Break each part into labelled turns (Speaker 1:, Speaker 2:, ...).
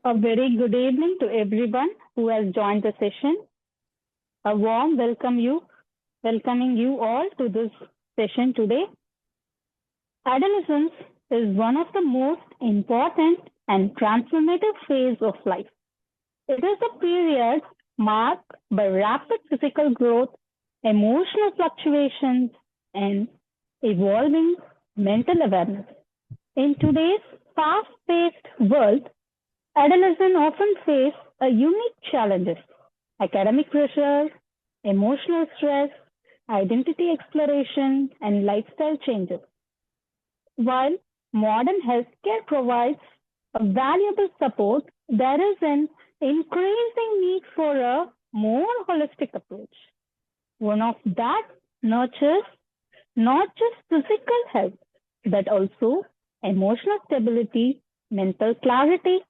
Speaker 1: A very good evening to everyone who has joined the session. A warm welcoming you all to this session today. Adolescence is one of the most important and transformative phase of life. It is a period marked by rapid physical growth, emotional fluctuations, and evolving mental awareness. In today's fast-paced world, adolescents often face a unique challenges: academic pressure, emotional stress, identity exploration, and lifestyle changes. While modern healthcare provides a valuable support, there is an increasing need for a more holistic approach. One of that nurtures not just physical health, but also emotional stability, mental clarity,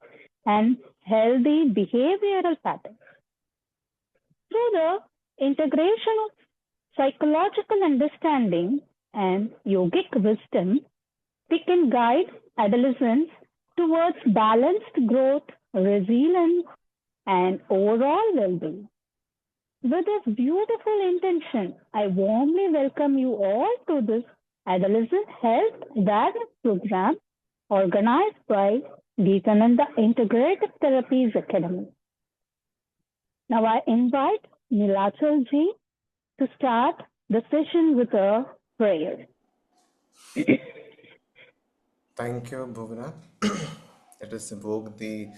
Speaker 1: and healthy behavioral patterns. Through the integration of psychological understanding and yogic wisdom, we can guide adolescents towards balanced growth, resilience, and overall well being. With this beautiful intention, I warmly welcome you all to this Adolescent Health Awareness Program organized by GITA Integrative Therapies Academy. Now I invite Nilachal ji to start the session with a prayer.
Speaker 2: Thank you, Bhuvana. Let us invoke the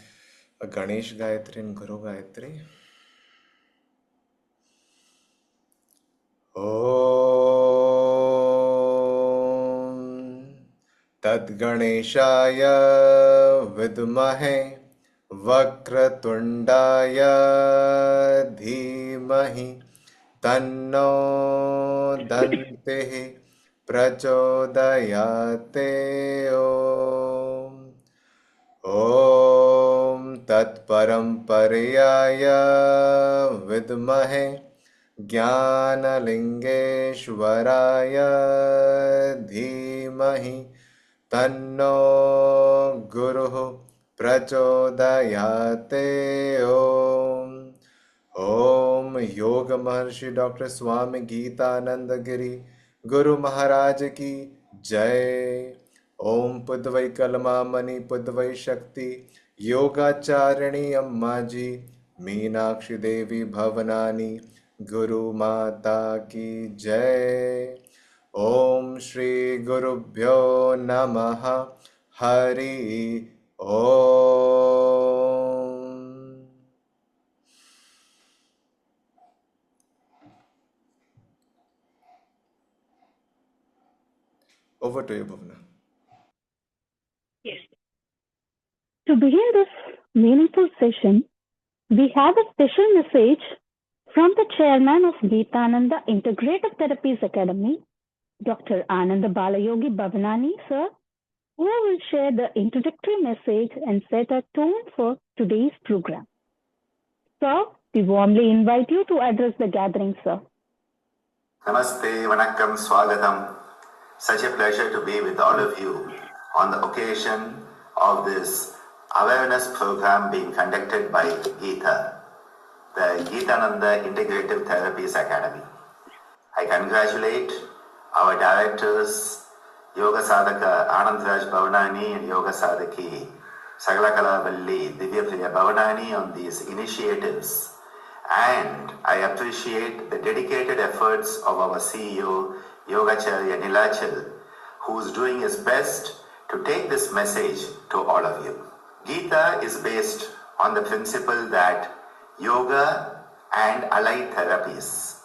Speaker 2: Ganesh Gayatri and Guru Gayatri. Om Tad Ganeshaya Vidmahe Vakratundaya Dhimahi Tanno Dantehi Prachodayate Om Om Tat Paramparayaya Vidmahe Jnanalingeshwaraya Dhimahi Tanno Guruh Prachodayate Om Om Yoga Maharshi Dr. Swami Geetananda Giri Guru Maharaj Ki Jai Om Pudvai Kalmamani Pudvai Shakti Yogacharini Amma Ji Meenakshi Devi Bhavanani Guru Mata Ki Jai Om Shri Guru Bhyo Namaha Hari Om. Over to you, Bhuvana.
Speaker 1: Yes. To begin this meaningful session, we have a special message from the chairman of Geetananda Integrative Therapies Academy, Dr. Ananda Balayogi Bhavanani, sir, who will share the introductory message and set a tone for today's program. Sir, we warmly invite you to address the gathering, sir.
Speaker 3: Namaste, Vanakkam, Swagatam. Such a pleasure to be with all of you on the occasion of this awareness program being conducted by GITA, the Geetananda Integrative Therapies Academy. I congratulate our directors, Yoga Sadhaka Anandraj Bhavanani and Yoga Sadhaki Sagalakala Valli Divyapriya Bhavanani on these initiatives. And I appreciate the dedicated efforts of our CEO, Yogacharya Nilachal, who's doing his best to take this message to all of you. Gita is based on the principle that yoga and allied therapies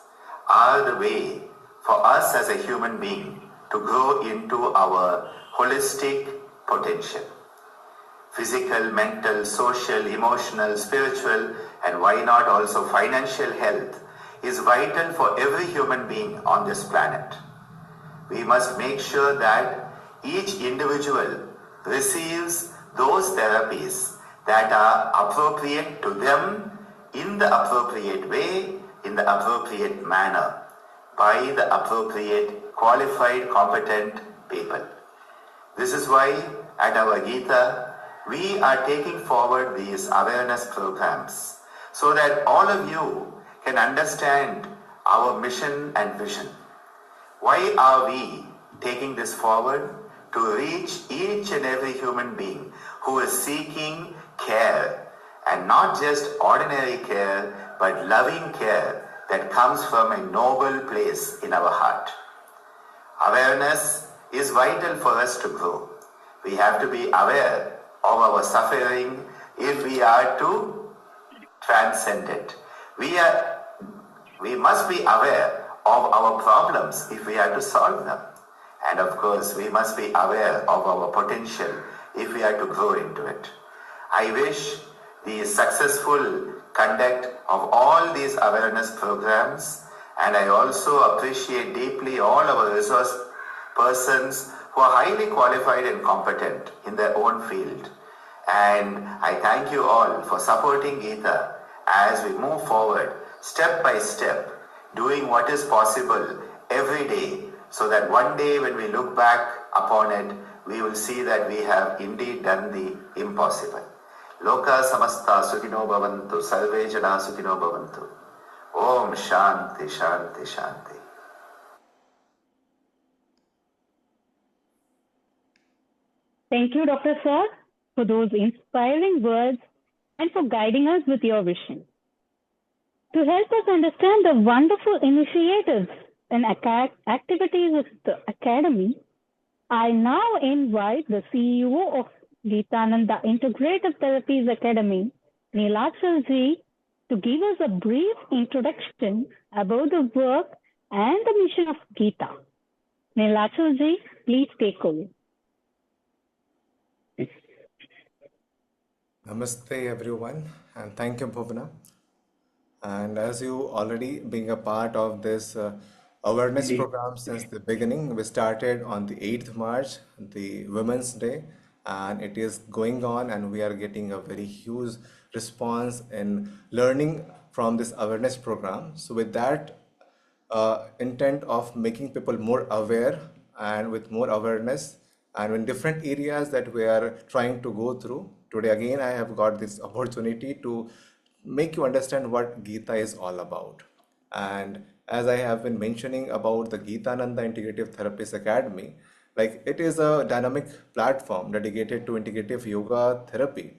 Speaker 3: are the way for us as a human being to grow into our holistic potential. Physical, mental, social, emotional, spiritual, and why not also financial health is vital for every human being on this planet. We must make sure that each individual receives those therapies that are appropriate to them in the appropriate way, in the appropriate manner, by the appropriate qualified, competent people. This is why at our GITA, we are taking forward these awareness programs so that all of you can understand our mission and vision. Why are we taking this forward? To reach each and every human being who is seeking care, and not just ordinary care, but loving care that comes from a noble place in our heart. Awareness is vital for us to grow. We have to be aware of our suffering if we are to transcend it. We must be aware of our problems if we are to solve them. And of course, we must be aware of our potential if we are to grow into it. I wish the successful conduct of all these awareness programs, and I also appreciate deeply all our resource persons who are highly qualified and competent in their own field. And I thank you all for supporting GITA as we move forward step by step, doing what is possible every day, so that one day when we look back upon it, we will see that we have indeed done the impossible. Loka samasta sukhino bhavantu, sarve jana sukhino bhavantu. Om Shanti Shanti Shanti.
Speaker 1: Thank you, Dr. Sir, for those inspiring words and for guiding us with your vision. To help us understand the wonderful initiatives and activities of the Academy, I now invite the CEO of Gitananda Integrative Therapies Academy, Nilachal ji, to give us a brief introduction about the work and the mission of GITA. Nilachal ji, please take over.
Speaker 2: Namaste everyone, and thank you, Bhuvna. And as you already being a part of this awareness program since the beginning, we started on the 8th March, the Women's Day, and it is going on, and we are getting a very huge response in learning from this awareness program. So with that intent of making people more aware and with more awareness and in different areas that we are trying to go through. Today again I have got this opportunity to make you understand what GITA is all about. And as I have been mentioning about the Gitananda Integrative Therapies Academy, like it is a dynamic platform dedicated to integrative yoga therapy,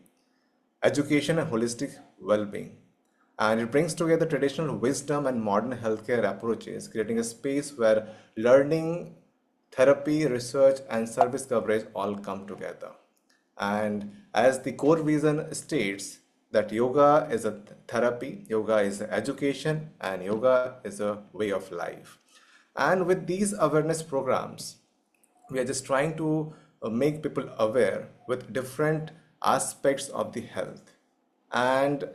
Speaker 2: education and holistic well-being. And it brings together traditional wisdom and modern healthcare approaches, creating a space where learning, therapy, research, and service coverage all come together. And as the core vision states, that yoga is a therapy, yoga is education, and yoga is a way of life. And with these awareness programs, we are just trying to make people aware with different aspects of the health. And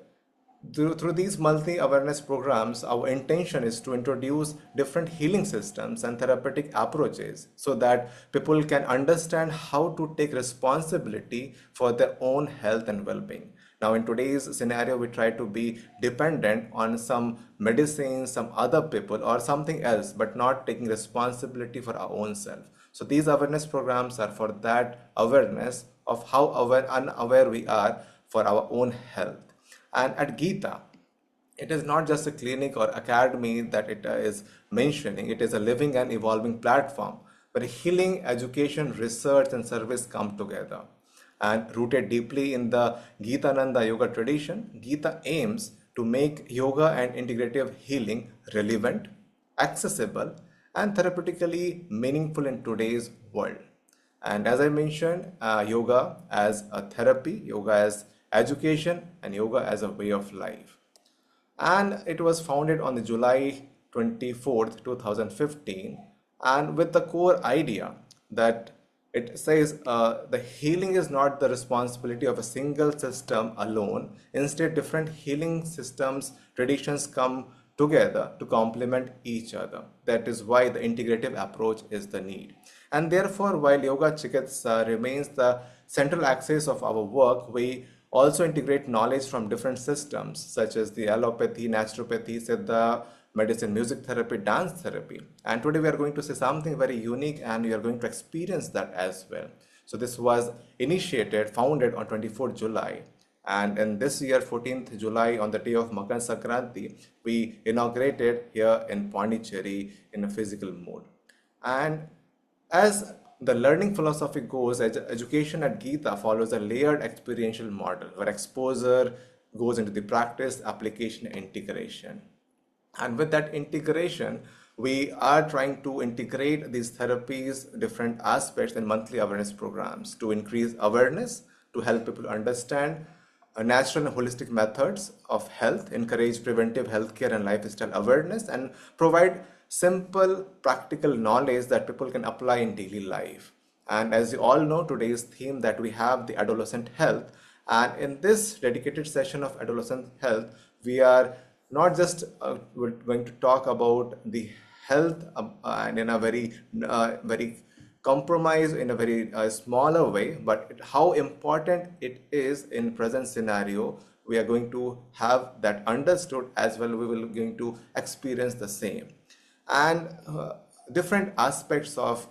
Speaker 2: through these multi awareness programs, our intention is to introduce different healing systems and therapeutic approaches so that people can understand how to take responsibility for their own health and well being. Now, in today's scenario, we try to be dependent on some medicines, some other people, or something else, but not taking responsibility for our own self. So, these awareness programs are for that awareness of how unaware we are for our own health. And at GITA, it is not just a clinic or academy that it is mentioning, it is a living and evolving platform where healing, education, research, and service come together. And rooted deeply in the Gitananda yoga tradition, GITA aims to make yoga and integrative healing relevant, accessible, and therapeutically meaningful in today's world. And as I mentioned, yoga as a therapy, yoga as education, and yoga as a way of life. And it was founded on the July 24th, 2015, and with the core idea that it says the healing is not the responsibility of a single system alone. Instead, different healing systems, traditions come together to complement each other. That is why the integrative approach is the need. And therefore, while Yoga Chikitsa remains the central axis of our work, we also integrate knowledge from different systems such as the allopathy, naturopathy, siddha, medicine, music therapy, dance therapy. And today we are going to say something very unique and we are going to experience that as well. So this was founded on 24th July. And in this year, 14th July, on the day of Makar Sankranti, we inaugurated here in Pondicherry in a physical mode. And as the learning philosophy goes, education at GITA follows a layered experiential model where exposure goes into the practice, application, and integration. And with that integration, we are trying to integrate these therapies, different aspects in monthly awareness programs to increase awareness, to help people understand natural and holistic methods of health, encourage preventive healthcare and lifestyle awareness, and provide simple, practical knowledge that people can apply in daily life. And as you all know, today's theme that we have the adolescent health. And in this dedicated session of adolescent health, we are not just we're going to talk about the health and in a very compromise in a very smaller way, but how important it is in present scenario. We are going to have that understood as well. We will going to experience the same, and different aspects of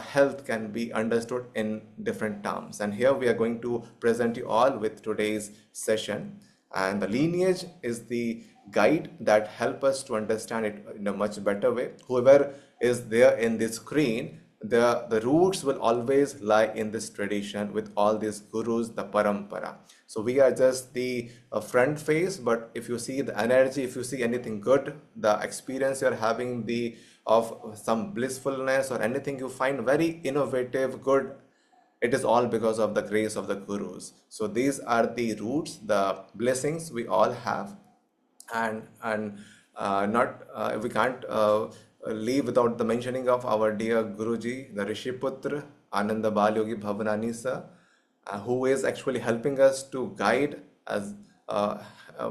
Speaker 2: health can be understood in different terms. And here we are going to present you all with today's session. And the lineage is the guide that help us to understand it in a much better way. Whoever is there in this screen, the roots will always lie in this tradition with all these gurus, the parampara. So we are just the front face, but if you see the energy, if you see anything good, the experience you're having, the of some blissfulness or anything you find very innovative, good, it is all because of the grace of the gurus. So these are the roots, the blessings we all have. And not we can't leave without the mentioning of our dear Guruji, the Rishiputra Ananda Bal Yogi Bhavanani sir, who is actually helping us to guide us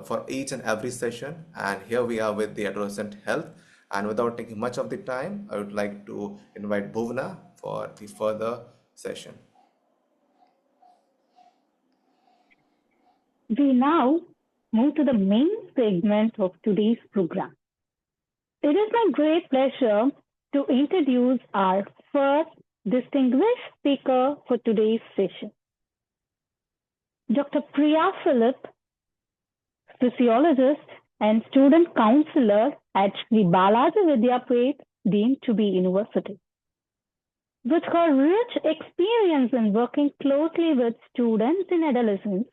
Speaker 2: for each and every session. And here we are with the adolescent health. And without taking much of the time, I would like to invite Bhuvna for the further session.
Speaker 1: We now move to the main segment of today's program. It is my great pleasure to introduce our first distinguished speaker for today's session, Dr. Priya Philip, sociologist and student counselor at Sri Balaji Vidyapeth, deemed to be university. With her rich experience in working closely with students in adolescence,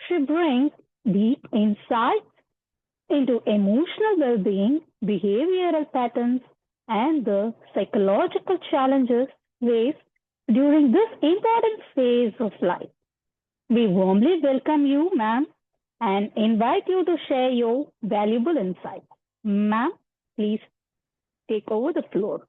Speaker 1: she brings deep insights into emotional well-being, behavioral patterns, and the psychological challenges faced during this important phase of life. We warmly welcome you, ma'am, and invite you to share your valuable insights. Ma'am, please take over the floor.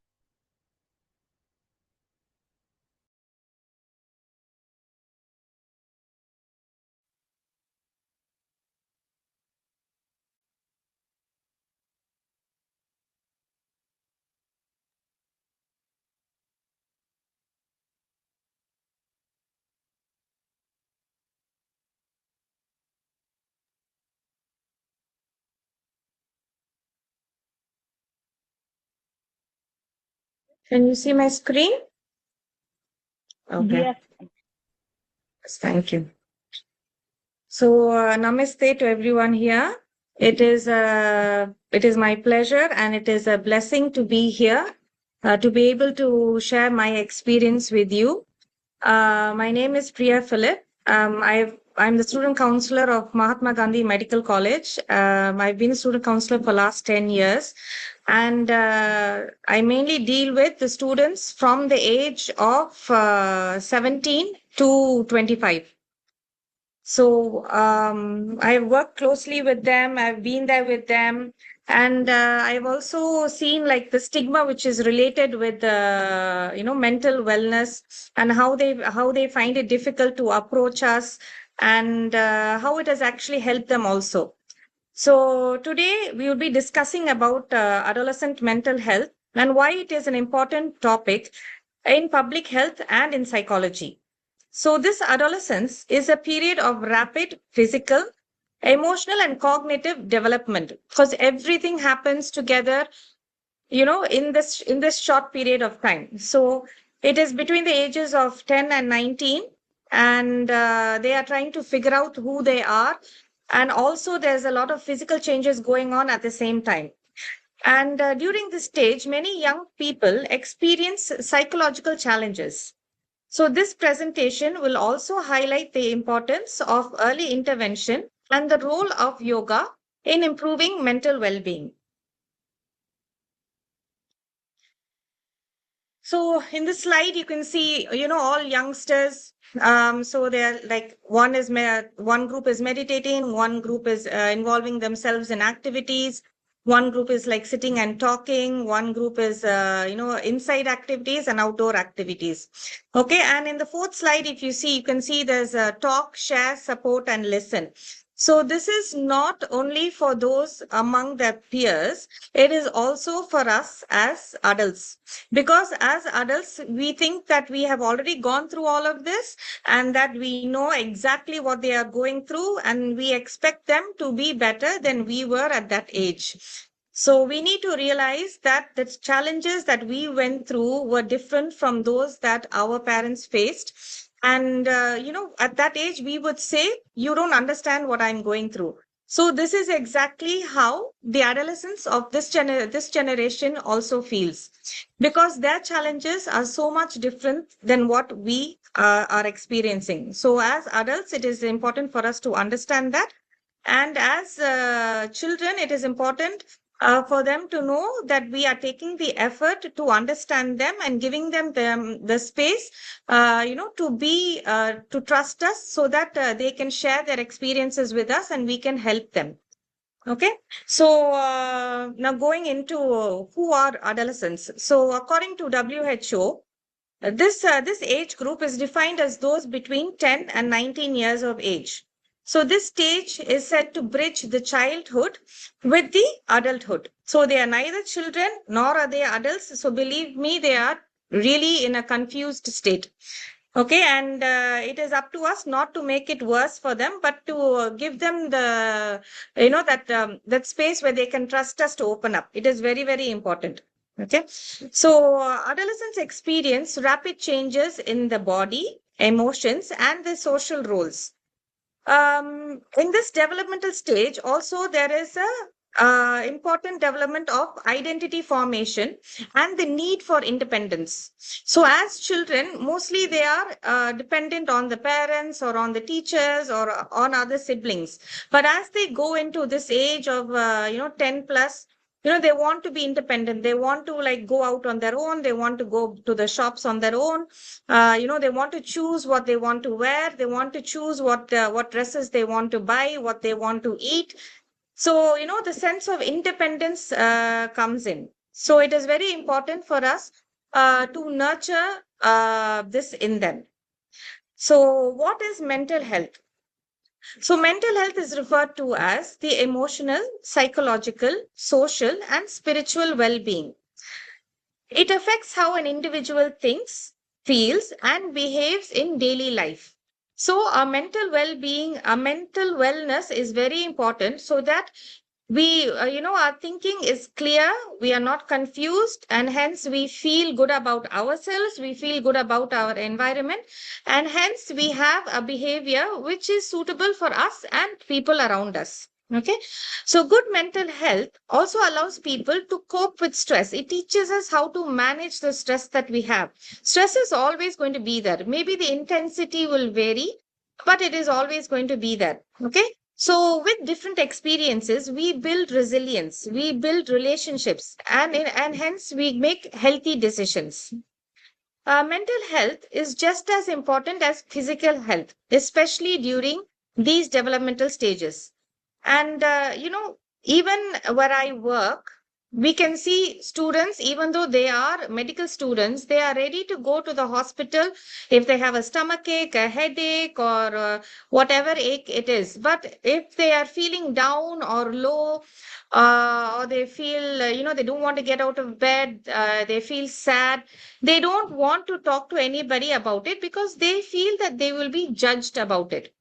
Speaker 4: Can you see my screen? Okay.
Speaker 1: Yes.
Speaker 4: Thank you. So, namaste to everyone here. It is my pleasure and it is a blessing to be here, to be able to share my experience with you. My name is Priya Philip. I'm the student counselor of Mahatma Gandhi Medical College. I've been a student counselor for last 10 years. And I mainly deal with the students from the age of 17 to 25. So I've worked closely with them. I've been there with them. And I've also seen like the stigma which is related with mental wellness and how they find it difficult to approach us, and how it has actually helped them also. So today we will be discussing about adolescent mental health and why it is an important topic in public health and in psychology. So this adolescence is a period of rapid physical, emotional and cognitive development, because everything happens together, in this short period of time. So It is between the ages of 10 and 19, and they are trying to figure out who they are. And also, there's a lot of physical changes going on at the same time. And during this stage, many young people experience psychological challenges. So, this presentation will also highlight the importance of early intervention and the role of yoga in improving mental well being. So in this slide, you can see, all youngsters. So they're like one group is meditating, one group is involving themselves in activities, one group is like sitting and talking, one group is inside activities and outdoor activities. Okay, and in the fourth slide, if you see, you can see there's a talk, share, support, and listen. So this is not only for those among their peers, it is also for us as adults. Because as adults, we think that we have already gone through all of this and that we know exactly what they are going through, and we expect them to be better than we were at that age. So we need to realize that the challenges that we went through were different from those that our parents faced. And, at that age, we would say, you don't understand what I'm going through. So this is exactly how the adolescents of this generation also feels, because their challenges are so much different than what we are experiencing. So as adults, it is important for us to understand that. And as children, it is important for them to know that we are taking the effort to understand them and giving them the space, to trust us, so that they can share their experiences with us and we can help them. Okay, so now going into who are adolescents. So according to WHO, this age group is defined as those between 10 and 19 years of age. So this stage is said to bridge the childhood with the adulthood. So they are neither children nor are they adults. So believe me, they are really in a confused state. Okay, and it is up to us not to make it worse for them, but to give them that space where they can trust us to open up. It is very, very important. Okay, so adolescents experience rapid changes in the body, emotions, and the social roles. In this developmental stage, also there is a important development of identity formation and the need for independence. So as children, mostly they are dependent on the parents or on the teachers or on other siblings. But as they go into this age of 10 plus, they want to be independent. They want to like go out on their own. They want to go to the shops on their own. They want to choose what they want to wear. They want to choose what dresses they want to buy, what they want to eat. So, the sense of independence comes in. So it is very important for us to nurture this in them. So what is mental health? So mental health is referred to as the emotional, psychological, social, and spiritual well-being. It affects how an individual thinks, feels, and behaves in daily life. So, our mental well-being, our mental wellness is very important, so that we, our thinking is clear, we are not confused, and hence we feel good about ourselves, we feel good about our environment, and hence we have a behavior which is suitable for us and people around us. Okay, so good mental health also allows people to cope with stress. It teaches us how to manage the stress that we have. Stress is always going to be there. Maybe the intensity will vary, but it is always going to be there. Okay, so with different experiences, we build resilience, we build relationships, and hence we make healthy decisions. Mental health is just as important as physical health, especially during these developmental stages. And, even where I work, we can see students, even though they are medical students, they are ready to go to the hospital if they have a stomach ache, a headache, or whatever ache it is. But if they are feeling down or low, or they feel, they don't want to get out of bed, they feel sad, they don't want to talk to anybody about it because they feel that they will be judged about it.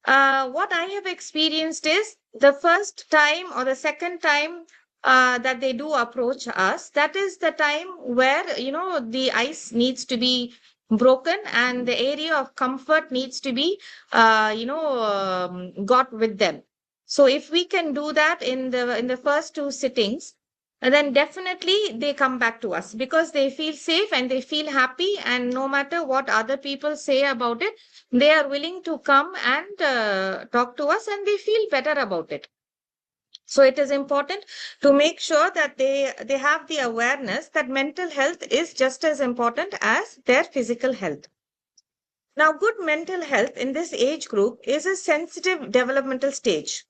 Speaker 4: What I have experienced is the first time or the second time that they do approach us, that is the time where, the ice needs to be broken and the area of comfort needs to be, got with them. So if we can do that in the first two sittings, then definitely they come back to us because they feel safe and they feel happy, and no matter what other people say about it, they are willing to come and talk to us, and they feel better about it. So it is important to make sure that they have the awareness that mental health is just as important as their physical health. Now, good mental health in this age group is a sensitive developmental stage.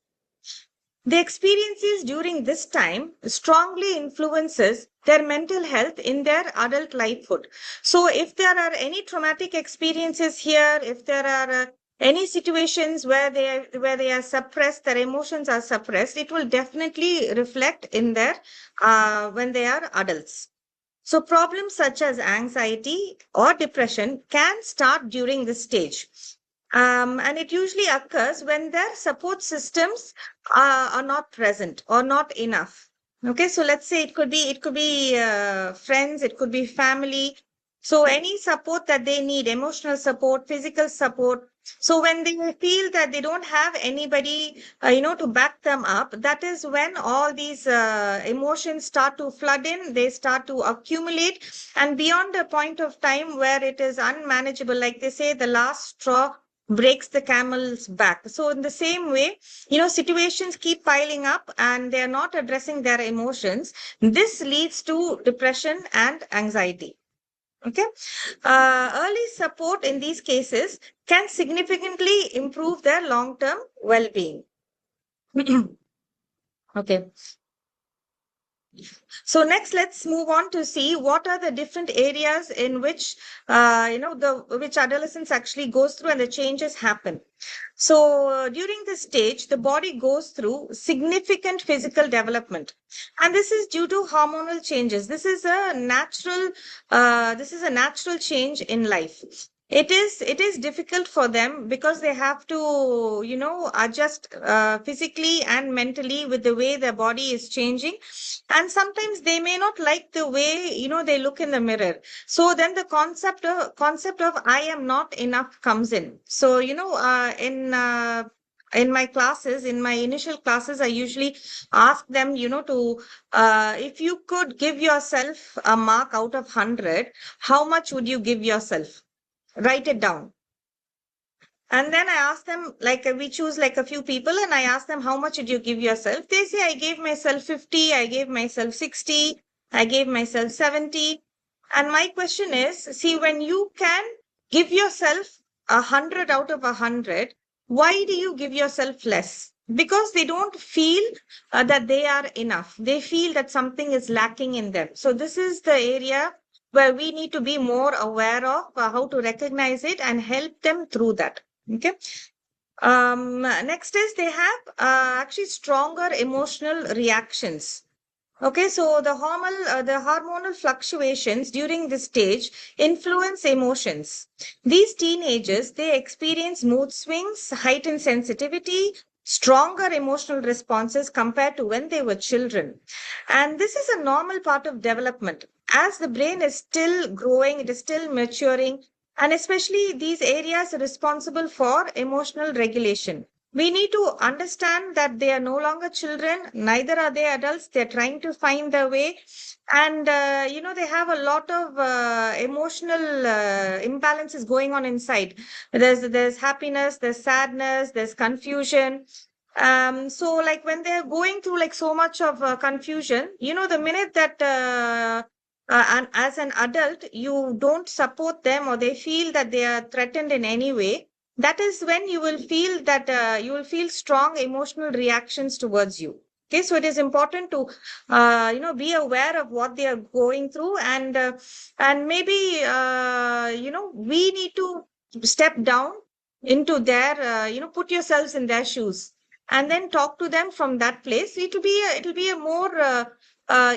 Speaker 4: The experiences during this time strongly influences their mental health in their adult lifehood. So if there are any traumatic experiences here, if there are any situations where they are suppressed, their emotions are suppressed, it will definitely reflect in their when they are adults. So problems such as anxiety or depression can start during this stage. And it usually occurs when their support systems are not present or not enough. Okay, so let's say it could be friends, it could be family. So any support that they need, emotional support, physical support. So when they feel that they don't have anybody, to back them up, that is when all these emotions start to flood in, they start to accumulate, and beyond a point of time where it is unmanageable, like they say, the last straw breaks the camel's back. So in the same way, situations keep piling up and they are not addressing their emotions. This leads to depression and anxiety. Okay. Early support in these cases can significantly improve their long-term well-being. Okay. So next, let's move on to see what are the different areas in which, which adolescence actually goes through and the changes happen. So during this stage, the body goes through significant physical development, and this is due to hormonal changes. This is a natural change in life. It is difficult for them because they have to, adjust physically and mentally with the way their body is changing, and sometimes they may not like the way, they look in the mirror. So then the concept of I am not enough comes in. So in my classes, in my initial classes, I usually ask them, to if you could give yourself a mark out of 100, how much would you give yourself? Write it down. And then I ask them, like, we choose like a few people, and I ask them, how much did you give yourself? They say, I gave myself 50, I gave myself 60, I gave myself 70. And my question is, see, when you can give yourself 100 out of 100, why do you give yourself less? Because they don't feel that they are enough. They feel that something is lacking in them. So this is the area where we need to be more aware of how to recognize it and help them through that. Okay. Next is they have actually stronger emotional reactions. Okay, so the hormonal fluctuations during this stage influence emotions. These teenagers, they experience mood swings, heightened sensitivity, stronger emotional responses compared to when they were children. And this is a normal part of development. As the brain is still growing, it is still maturing, and especially these areas are responsible for emotional regulation. We need to understand that they are no longer children, neither are they adults. They're trying to find their way. And, they have a lot of emotional imbalances going on inside. There's happiness, there's sadness, there's confusion. So like when they're going through like so much of confusion, the minute that and as an adult, you don't support them or they feel that they are threatened in any way, that is when you will feel that you will feel strong emotional reactions towards you. Okay, so it is important to be aware of what they are going through, and maybe we need to step down into their put yourselves in their shoes and then talk to them from that place. It'll be a more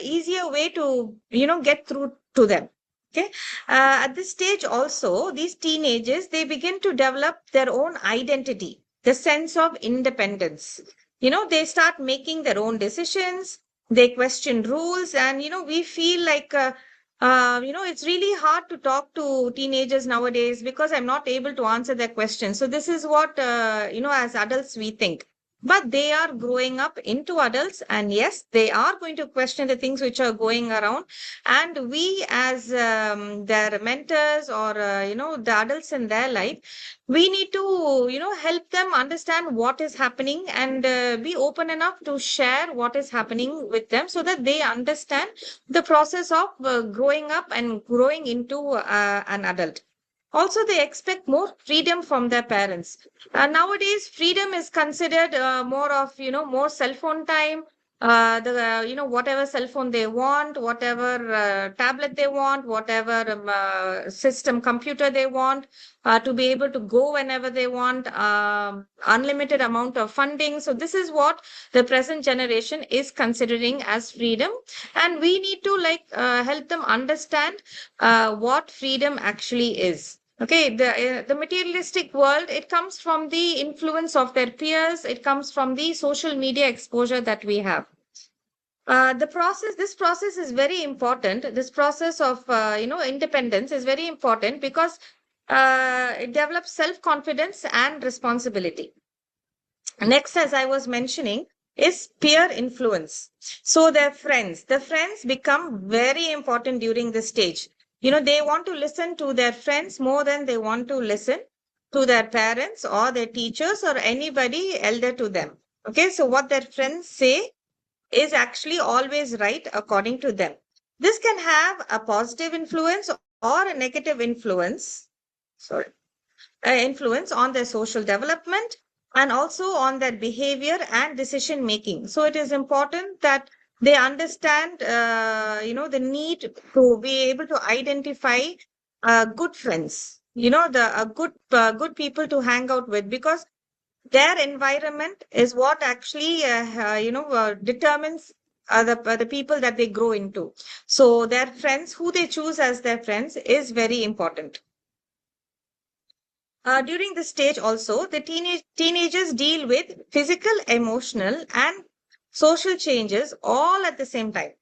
Speaker 4: easier way to get through to them. Okay. At this stage also, these teenagers, they begin to develop their own identity, the sense of independence. They start making their own decisions. They question rules, and we feel like it's really hard to talk to teenagers nowadays because I'm not able to answer their questions. So this is what as adults we think. But they are growing up into adults, and yes, they are going to question the things which are going around. And we, as their mentors, or the adults in their life, we need to help them understand what is happening, and be open enough to share what is happening with them, so that they understand the process of growing up and growing into an adult. Also, they expect more freedom from their parents. Nowadays, freedom is considered more of more cell phone time, the whatever cell phone they want, whatever tablet they want, whatever system computer they want, to be able to go whenever they want, unlimited amount of funding. So this is what the present generation is considering as freedom, and we need to help them understand what freedom actually is. Okay, the materialistic world, it comes from the influence of their peers. It comes from the social media exposure that we have. This process is very important. This process of independence is very important because it develops self-confidence and responsibility. Next, as I was mentioning, is peer influence. So the friends become very important during this stage. They want to listen to their friends more than they want to listen to their parents or their teachers or anybody elder to them. Okay, so what their friends say is actually always right according to them. This can have a positive influence or a negative influence on their social development, and also on their behavior and decision making. So it is important that they understand the need to be able to identify good friends, the good people to hang out with, because their environment is what actually determines the people that they grow into. So their friends, who they choose as their friends, is very important. During this stage also, the teenagers deal with physical, emotional, and social changes all at the same time.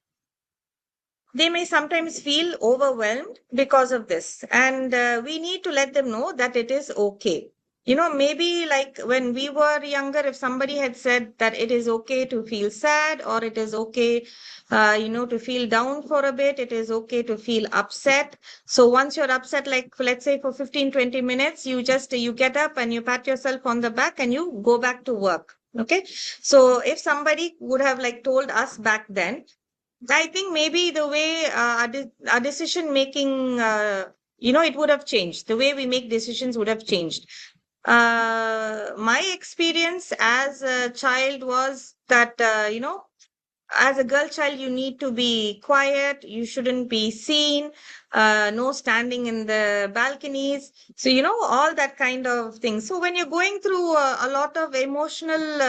Speaker 4: They may sometimes feel overwhelmed because of this, and we need to let them know that it is okay. Maybe like when we were younger, if somebody had said that it is okay to feel sad, or it is okay to feel down for a bit, it is okay to feel upset. So once you're upset, like let's say for 15-20 minutes, you get up and you pat yourself on the back and you go back to work. Okay, so if somebody would have told us back then, I think maybe the way our decision making, it would have changed. The way we make decisions would have changed. My experience as a child was that, as a girl child, you need to be quiet. You shouldn't be seen. No standing in the balconies. So, all that kind of thing. So when you're going through a lot of emotional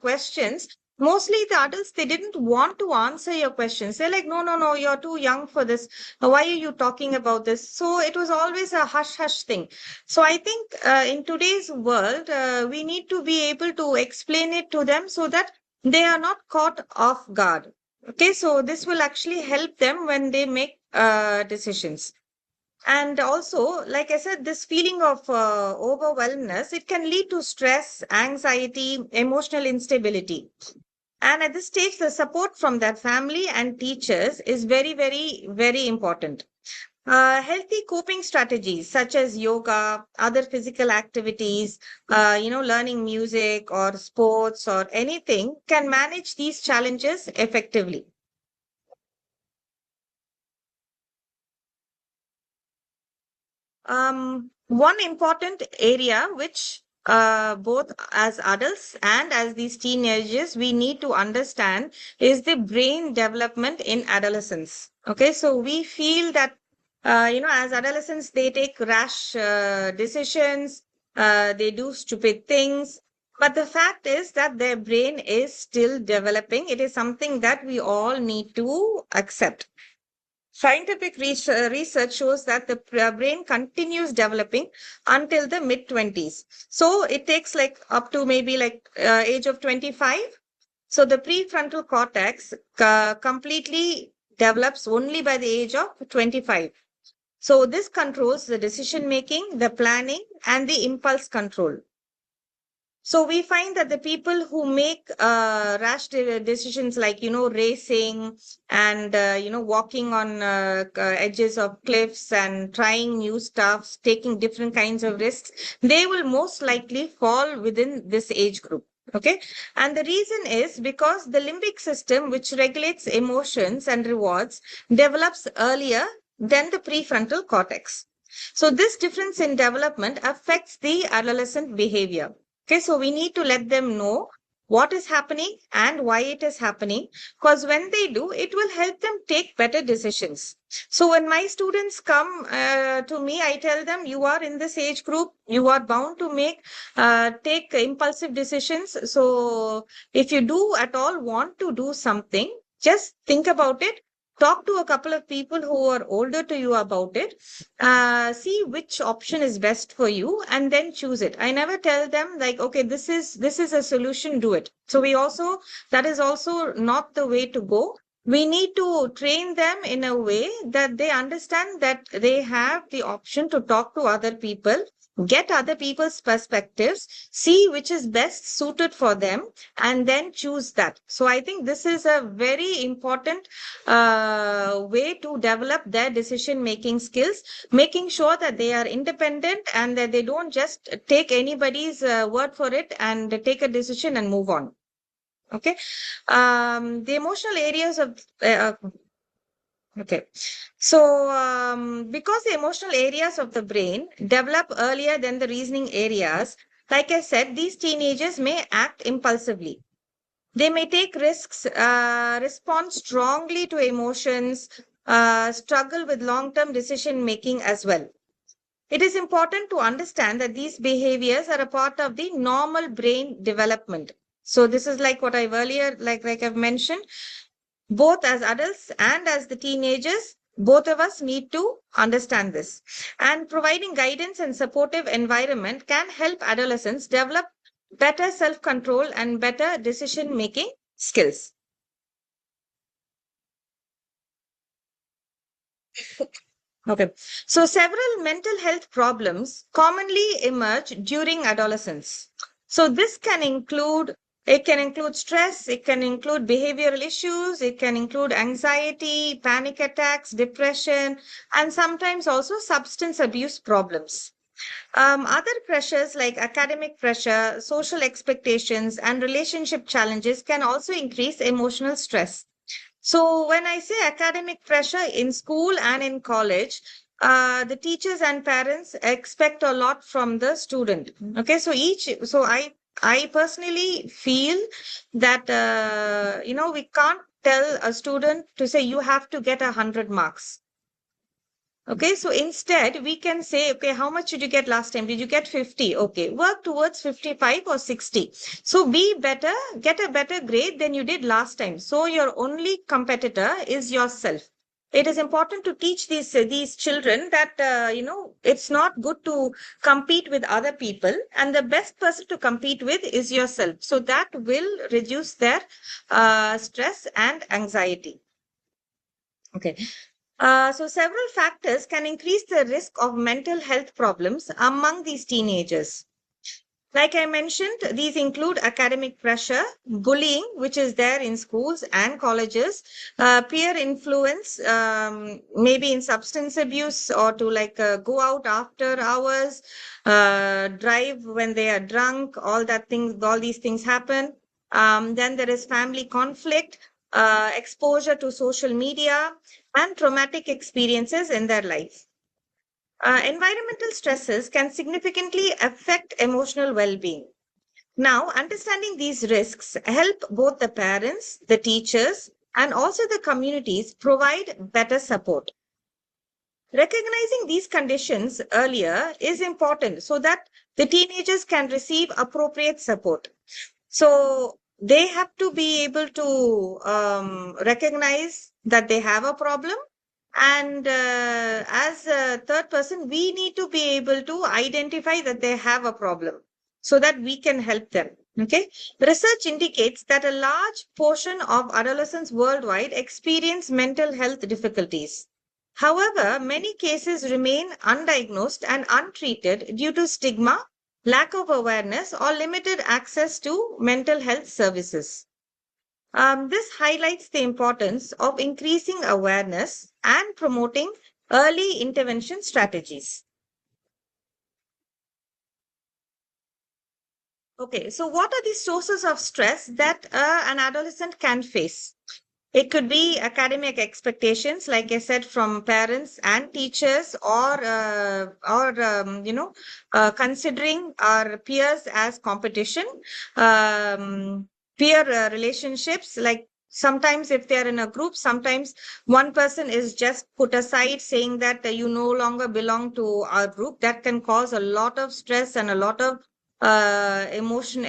Speaker 4: questions, mostly the adults, they didn't want to answer your questions. They're like, no, no, no, you're too young for this. Why are you talking about this? So it was always a hush hush thing. So I think in today's world, we need to be able to explain it to them so that they are not caught off guard. Okay, so this will actually help them when they make decisions. And also, like I said, this feeling of overwhelmness, it can lead to stress, anxiety, emotional instability. And at this stage, the support from their family and teachers is very, very, very important. Healthy coping strategies such as yoga, other physical activities, learning music or sports or anything can manage these challenges effectively. One important area which both as adults and as these teenagers we need to understand is the brain development in adolescence. Okay, so we feel that as adolescents they take rash decisions, they do stupid things, but the fact is that their brain is still developing. It is something that we all need to accept. Scientific research shows that the brain continues developing until the mid 20s. So it takes up to maybe age of 25 So the prefrontal cortex completely develops only by the age of 25. So this controls the decision making, the planning, and the impulse control. So we find that the people who make rash decisions like, racing and, walking on edges of cliffs and trying new stuff, taking different kinds of risks, they will most likely fall within this age group. Okay. And the reason is because the limbic system, which regulates emotions and rewards, develops earlier than the prefrontal cortex. So this difference in development affects the adolescent behavior. Okay, so we need to let them know what is happening and why it is happening, because when they do, it will help them take better decisions. So when my students come to me, I tell them, you are in this age group, you are bound to take impulsive decisions. So if you do at all want to do something, just think about it. Talk to a couple of people who are older to you about it, see which option is best for you, and then choose it. I never tell them like, okay, this is a solution, do it. So that is also not the way to go. We need to train them in a way that they understand that they have the option to talk to other people, get other people's perspectives, see which is best suited for them, and then choose that. So I think this is a very important way to develop their decision making skills, making sure that they are independent and that they don't just take anybody's word for it and take a decision and move on. Okay. The emotional areas of okay. So because the emotional areas of the brain develop earlier than the reasoning areas, like I said, these teenagers may act impulsively. They may take risks, respond strongly to emotions, struggle with long-term decision making as well. It is important to understand that these behaviors are a part of the normal brain development. So this is like what I've earlier, like I've mentioned, both as adults and as the teenagers, both of us need to understand this. And providing guidance and supportive environment can help adolescents develop better self-control and better decision-making skills. Okay. So several mental health problems commonly emerge during adolescence. So it can include stress, it can include behavioral issues, it can include anxiety, panic attacks, depression, and sometimes also substance abuse problems. Other pressures like academic pressure, social expectations, and relationship challenges can also increase emotional stress. So when I say academic pressure in school and in college, the teachers and parents expect a lot from the student. Okay, so I personally feel that we can't tell a student to say you have to get 100 marks. Okay, so instead we can say, okay, how much did you get last time? Did you get 50? Okay, work towards 55 or 60. So be better, get a better grade than you did last time. So your only competitor is yourself. It is important to teach these children that, it's not good to compete with other people, and the best person to compete with is yourself. So that will reduce their stress and anxiety. Okay. So several factors can increase the risk of mental health problems among these teenagers. Like I mentioned, these include academic pressure, bullying, which is there in schools and colleges, peer influence, maybe in substance abuse or to go out after hours, drive when they are drunk, all these things happen. Then there is family conflict, exposure to social media, and traumatic experiences in their life. Environmental stresses can significantly affect emotional well-being. Now, understanding these risks help both the parents, the teachers, and also the communities provide better support. Recognizing these conditions earlier is important so that the teenagers can receive appropriate support. So they have to be able to recognize that they have a problem. And as a third person, we need to be able to identify that they have a problem so that we can help them. Okay, the research indicates that a large portion of adolescents worldwide experience mental health difficulties. However, many cases remain undiagnosed and untreated due to stigma, lack of awareness, or limited access to mental health services. This highlights the importance of increasing awareness and promoting early intervention strategies. Okay, so what are the sources of stress that an adolescent can face? It could be academic expectations, like I said, from parents and teachers, or considering our peers as competition, peer relationships. Like sometimes, if they are in a group, sometimes one person is just put aside, saying that you no longer belong to our group. That can cause a lot of stress and a lot of emotional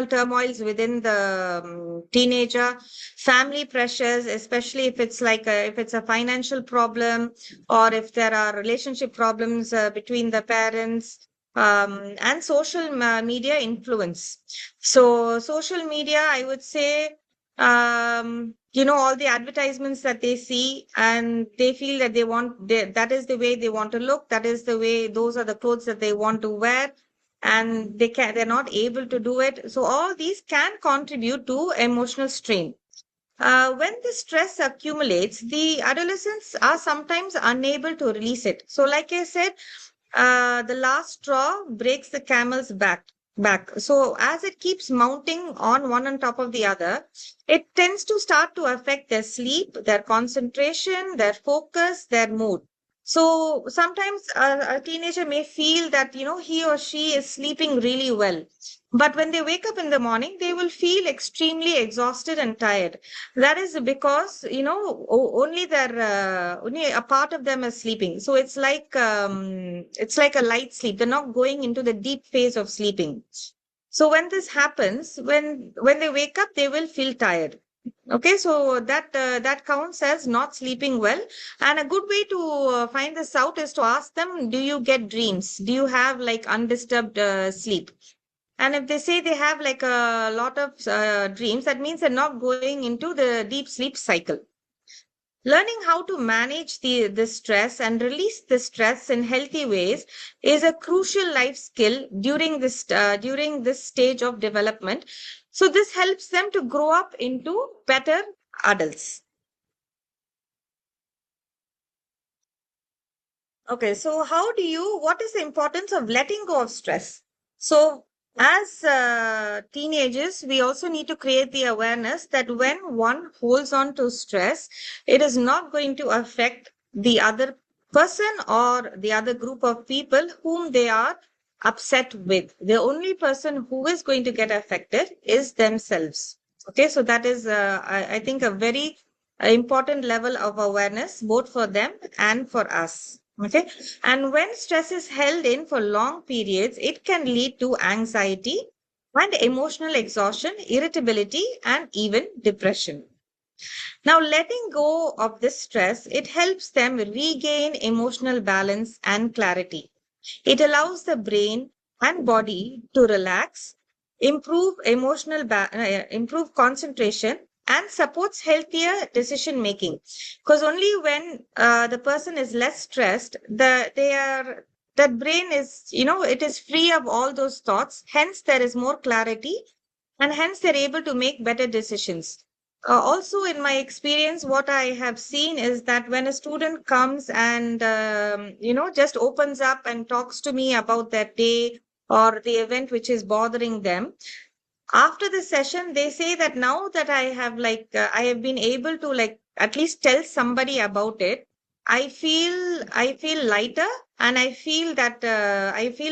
Speaker 4: turmoils within the teenager, family pressures, especially if it's if it's a financial problem, or if there are relationship problems between the parents, and social media influence. So social media, I would say, all the advertisements that they see, and they feel that that is the way they want to look, that is the way, those are the clothes that they want to wear, and they're not able to do it. So all these can contribute to emotional strain. When the stress accumulates, the adolescents are sometimes unable to release it. So, like I said, the last straw breaks the camel's back. So as it keeps mounting on one on top of the other, it tends to start to affect their sleep, their concentration, their focus, their mood. So sometimes a teenager may feel that, he or she is sleeping really well. But when they wake up in the morning, they will feel extremely exhausted and tired. That is because, only a part of them is sleeping. So it's like a light sleep. They're not going into the deep phase of sleeping. So when this happens, when they wake up, they will feel tired. Okay, so that counts as not sleeping well. And a good way to find this out is to ask them, do you get dreams? Do you have like undisturbed sleep? And if they say they have like a lot of dreams, that means they're not going into the deep sleep cycle. Learning how to manage the stress and release the stress in healthy ways is a crucial life skill during this stage of development. So this helps them to grow up into better adults. Okay, so what is the importance of letting go of stress? So, as teenagers, we also need to create the awareness that when one holds on to stress, it is not going to affect the other person or the other group of people whom they are upset with. The only person who is going to get affected is themselves. Okay, so that is, I think, a very important level of awareness, both for them and for us. Okay. And when stress is held in for long periods, it can lead to anxiety and emotional exhaustion, irritability, and even depression. Now, letting go of this stress, it helps them regain emotional balance and clarity. It allows the brain and body to relax, improve concentration, and supports healthier decision making. Because only when the person is less stressed, that brain is, it is free of all those thoughts. Hence, there is more clarity, and hence they're able to make better decisions. Also, in my experience, what I have seen is that when a student comes and just opens up and talks to me about their day or the event which is bothering them, after the session they say that now that I have been able to like at least tell somebody about it, I feel lighter, and I feel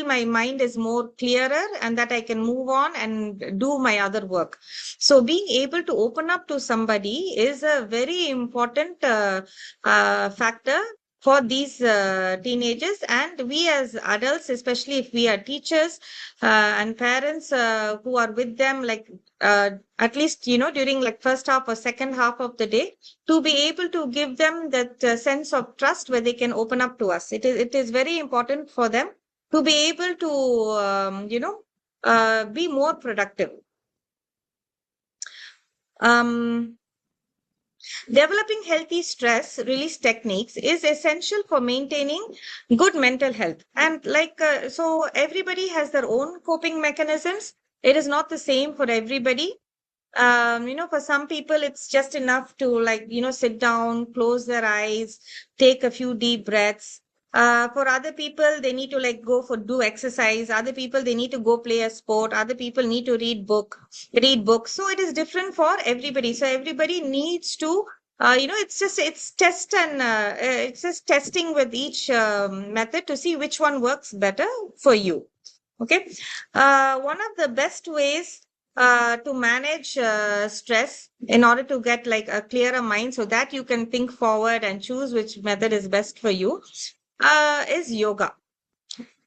Speaker 4: my mind is more clearer, and that I can move on and do my other work. So being able to open up to somebody is a very important factor for these teenagers. And we as adults, especially if we are teachers and parents who are with them, like at least during like first half or second half of the day, to be able to give them that sense of trust where they can open up to us. It is very important for them to be able to be more productive. Developing healthy stress release techniques is essential for maintaining good mental health. And so everybody has their own coping mechanisms. It is not the same for everybody. For some people, it's just enough to sit down, close their eyes, take a few deep breaths. For other people, they need to do exercise. Other people, they need to go play a sport. Other people need to read books. So it is different for everybody. So everybody needs to, it's just testing with each method to see which one works better for you. Okay. One of the best ways to manage stress in order to get a clearer mind so that you can think forward and choose which method is best for you is yoga.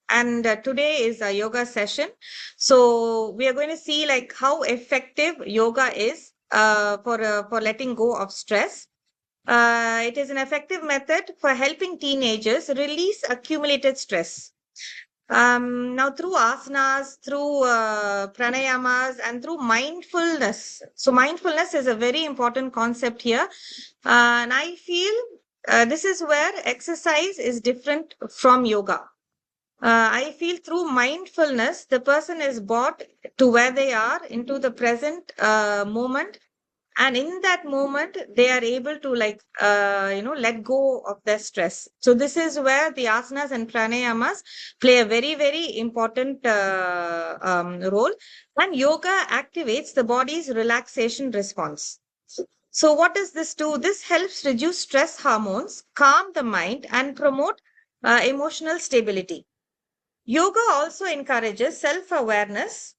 Speaker 4: And today is a yoga session. So we are going to see how effective yoga is for letting go of stress. It is an effective method for helping teenagers release accumulated stress. Now, through asanas, through pranayamas, and through mindfulness. So, mindfulness is a very important concept here. And I feel this is where exercise is different from yoga. I feel through mindfulness, the person is brought to where they are into the present moment. And in that moment, they are able to let go of their stress. So this is where the asanas and pranayamas play a very, very important role. And yoga activates the body's relaxation response. So what does this do? This helps reduce stress hormones, calm the mind, and promote emotional stability. Yoga also encourages self-awareness,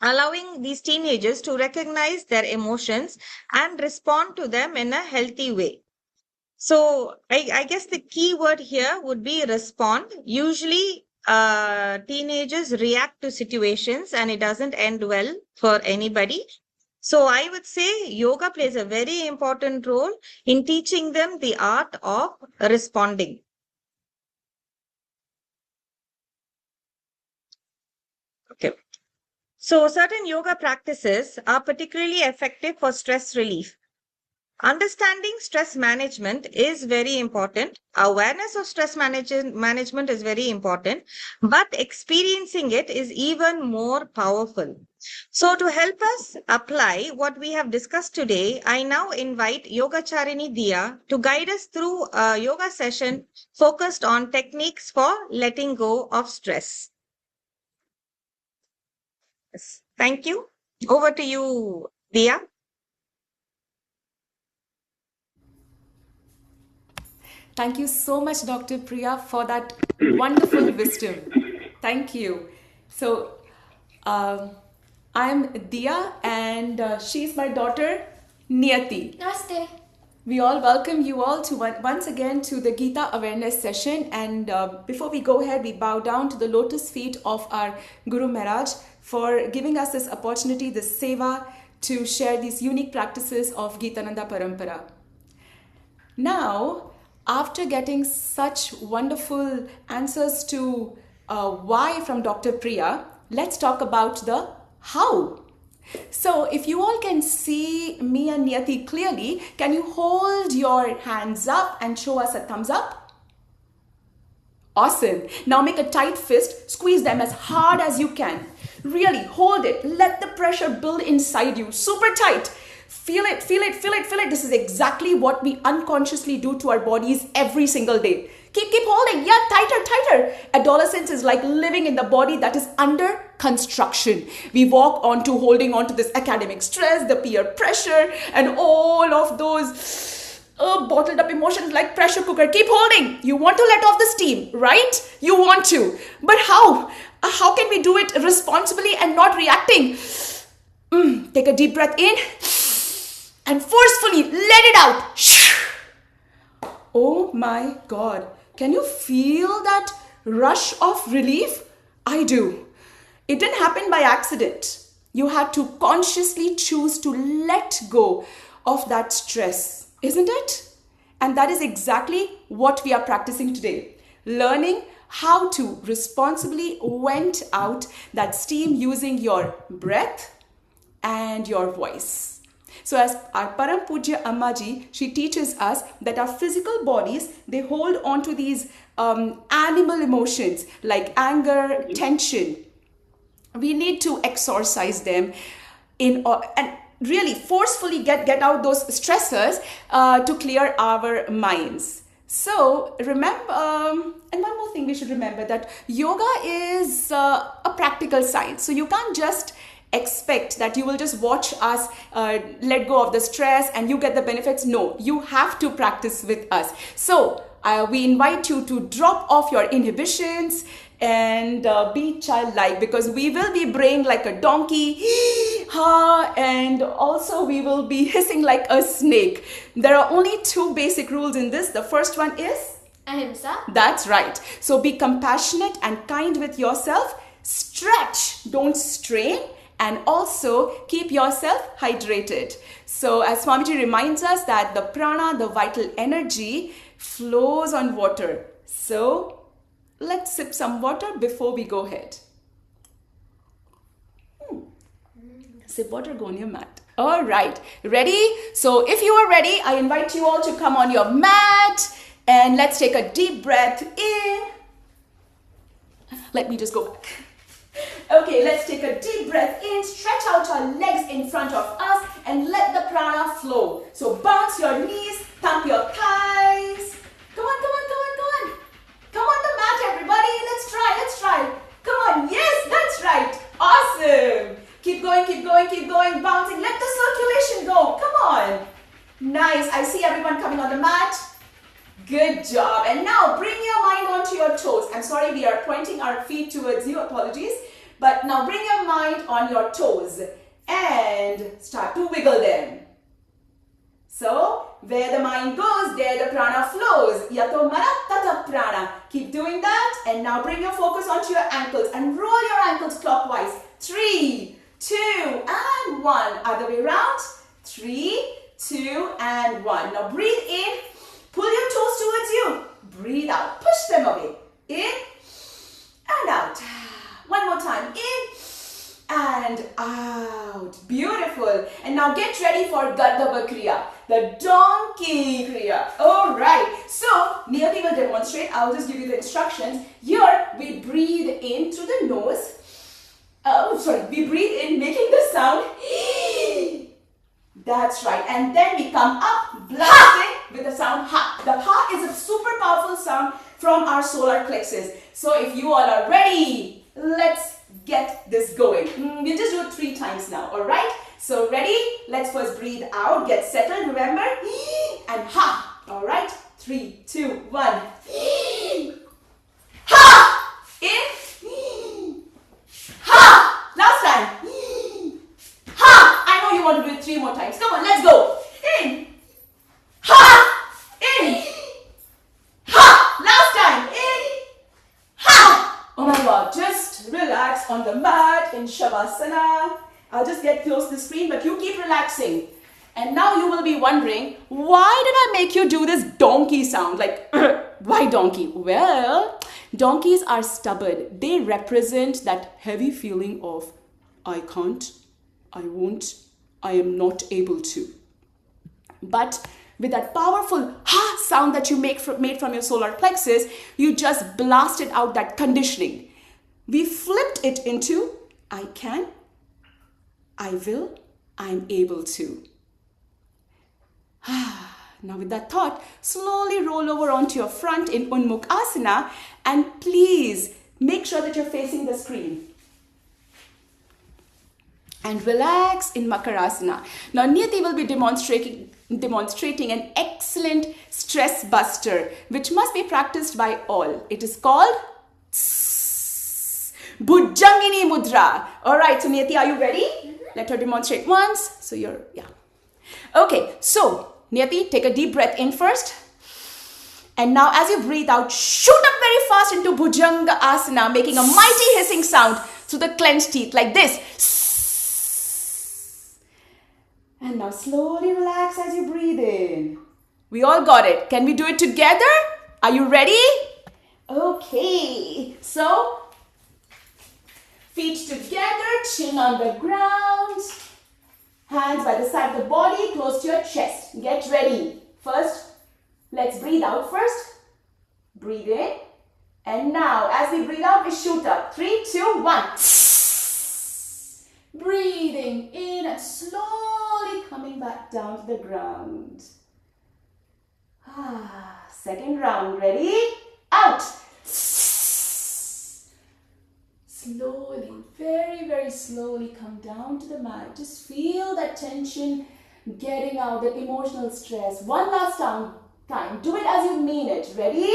Speaker 4: allowing these teenagers to recognize their emotions and respond to them in a healthy way. So I guess the key word here would be respond. Usually teenagers react to situations and it doesn't end well for anybody. So I would say yoga plays a very important role in teaching them the art of responding. Okay. So certain yoga practices are particularly effective for stress relief. Understanding stress management is very important. Awareness of stress management is very important, but experiencing it is even more powerful. So to help us apply what we have discussed today, I now invite Yogacharini Diya to guide us through a yoga session focused on techniques for letting go of stress. Yes. Thank you. Over to you, Diya.
Speaker 5: Thank you so much, Dr. Priya, for that wonderful wisdom. Thank you. So, I'm Diya, and she's my daughter, Niyati.
Speaker 6: Namaste.
Speaker 5: We all welcome you all to once again to the GITA awareness session. And before we go ahead, we bow down to the lotus feet of our Guru Maharaj for giving us this opportunity, this seva, to share these unique practices of Gitananda Parampara. Now, after getting such wonderful answers to why from Dr. Priya, let's talk about the how. So if you all can see me and Niyati clearly, can you hold your hands up and show us a thumbs up? Awesome. Now make a tight fist, squeeze them as hard as you can. Really hold it. Let the pressure build inside you. Super tight. Feel it, feel it, feel it, feel it. This is exactly what we unconsciously do to our bodies every single day. Keep holding. Yeah, tighter, tighter. Adolescence is like living in the body that is under construction. We walk on to holding on to this academic stress, the peer pressure, and all of those bottled up emotions like pressure cooker. Keep holding. You want to let off the steam, right? You want to. But how? How can we do it responsibly and not reacting? Take a deep breath in and forcefully let it out. Oh my God. Can you feel that rush of relief? I do. It didn't happen by accident. You had to consciously choose to let go of that stress, isn't it? And that is exactly what we are practicing today. Learning how to responsibly vent out that steam using your breath and your voice. So as our Param Pujya Ammaji, she teaches us that our physical bodies, they hold on to these animal emotions like anger, tension. We need to exorcise them and really forcefully get out those stressors to clear our minds. So remember, and one more thing we should remember, that yoga is a practical science. So you can't just expect that you will just watch us let go of the stress and you get the benefits. No, you have to practice with us. So we invite you to drop off your inhibitions and be childlike, because we will be braying like a donkey, and also we will be hissing like a snake. There are only two basic rules in this. The first one is
Speaker 6: Ahimsa.
Speaker 5: That's right. So be compassionate and kind with yourself. Stretch, don't strain. And also keep yourself hydrated. So as Swamiji reminds us that the prana, the vital energy, flows on water. So let's sip some water before we go ahead. Sip water, go on your mat. All right, ready? So if you are ready, I invite you all to come on your mat and let's take a deep breath in. Let me just go back. Okay, let's take a deep breath in, stretch out our legs in front of us and let the prana flow. So bounce your knees, thump your thighs. Come on, come on, come on, come on. Come on the mat, everybody. Let's try, let's try. Come on, yes, that's right. Awesome. Keep going, keep going, keep going, bouncing. Let the circulation go. Come on. Nice. I see everyone coming on the mat. Good job. And now bring your mind onto your toes. I'm sorry, we are pointing our feet towards you. Apologies. But now bring your mind on your toes and start to wiggle them. So, where the mind goes, there the prana flows. Yato marattata prana. Keep doing that. And now bring your focus onto your ankles and roll your ankles clockwise. 3, 2, and 1. Other way around. 3, 2, and 1. Now breathe in. Pull your toes towards you. Breathe out. Push them away. In and out. One more time. In and out. Beautiful. And now get ready for Gardava Kriya, the donkey Kriya. Alright. So, Niyati will demonstrate. I'll just give you the instructions. Here, we breathe in through the nose. We breathe in making the sound. That's right. And then we come up blasting with the sound ha. The ha is a super powerful sound from our solar plexus. So if you all are ready, let's get this going. We'll just do it 3 times now. Alright? So ready? Let's first breathe out. Get settled. Remember? And ha. Alright? 3, 2, 1. Ha! In. Ha! Last time. Ha! I know you want to do it 3 more times. Come on, let's go. In. Ha! In. Ha! Last time. In. Ha! Oh my God, just relax on the mat in Shavasana. I'll just get close to the screen, but you keep relaxing. And now you will be wondering, why did I make you do this donkey sound? Like, why donkey? Well, donkeys are stubborn. They represent that heavy feeling of, I can't, I won't, I am not able to. But with that powerful ha sound that you made from your solar plexus, you just blasted out that conditioning. We flipped it into, I can, I will, I'm able to. Now with that thought, slowly roll over onto your front in Unmukh Asana and please make sure that you're facing the screen. And relax in Makarasana. Now Niyati will be demonstrating an excellent stress buster which must be practiced by all. It is called Bhujangini Mudra. Alright, so Niyati, are you ready? Let her demonstrate once. So you're, yeah. Okay, so Niyati, take a deep breath in first. And now as you breathe out, shoot up very fast into Bhujanga Asana, making a mighty hissing sound through the clenched teeth like this. And now slowly relax as you breathe in. We all got it. Can we do it together? Are you ready? Okay, so feet together, chin on the ground, hands by the side of the body, close to your chest. Get ready. First, let's breathe out first. Breathe in. And now, as we breathe out, we shoot up. 3, 2, 1. Breathing in and slowly coming back down to the ground. Second round. Ready? Out. Slowly, very, very slowly come down to the mat. Just feel that tension getting out, that emotional stress. One last time. Do it as you mean it. Ready?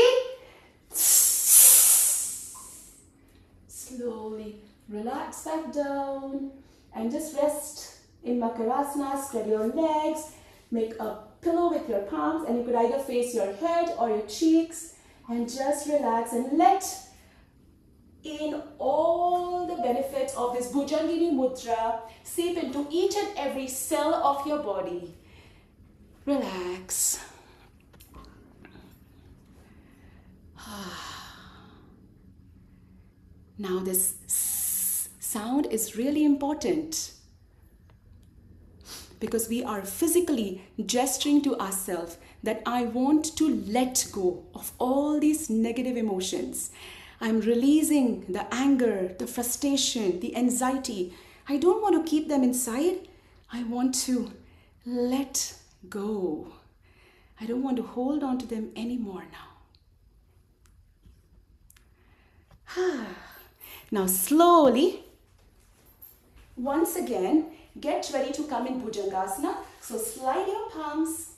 Speaker 5: Slowly relax back down and just rest in Makarasana. Spread your legs. Make a pillow with your palms, and you could either face your head or your cheeks, and just relax and let in all the benefits of this Bhujangini Mudra seep into each and every cell of your body. Relax. Now this sound is really important because we are physically gesturing to ourselves that I want to let go of all these negative emotions. I'm releasing the anger, the frustration, the anxiety. I don't want to keep them inside. I want to let go. I don't want to hold on to them anymore now. Now slowly, once again, get ready to come in Bhujangasana. So slide your palms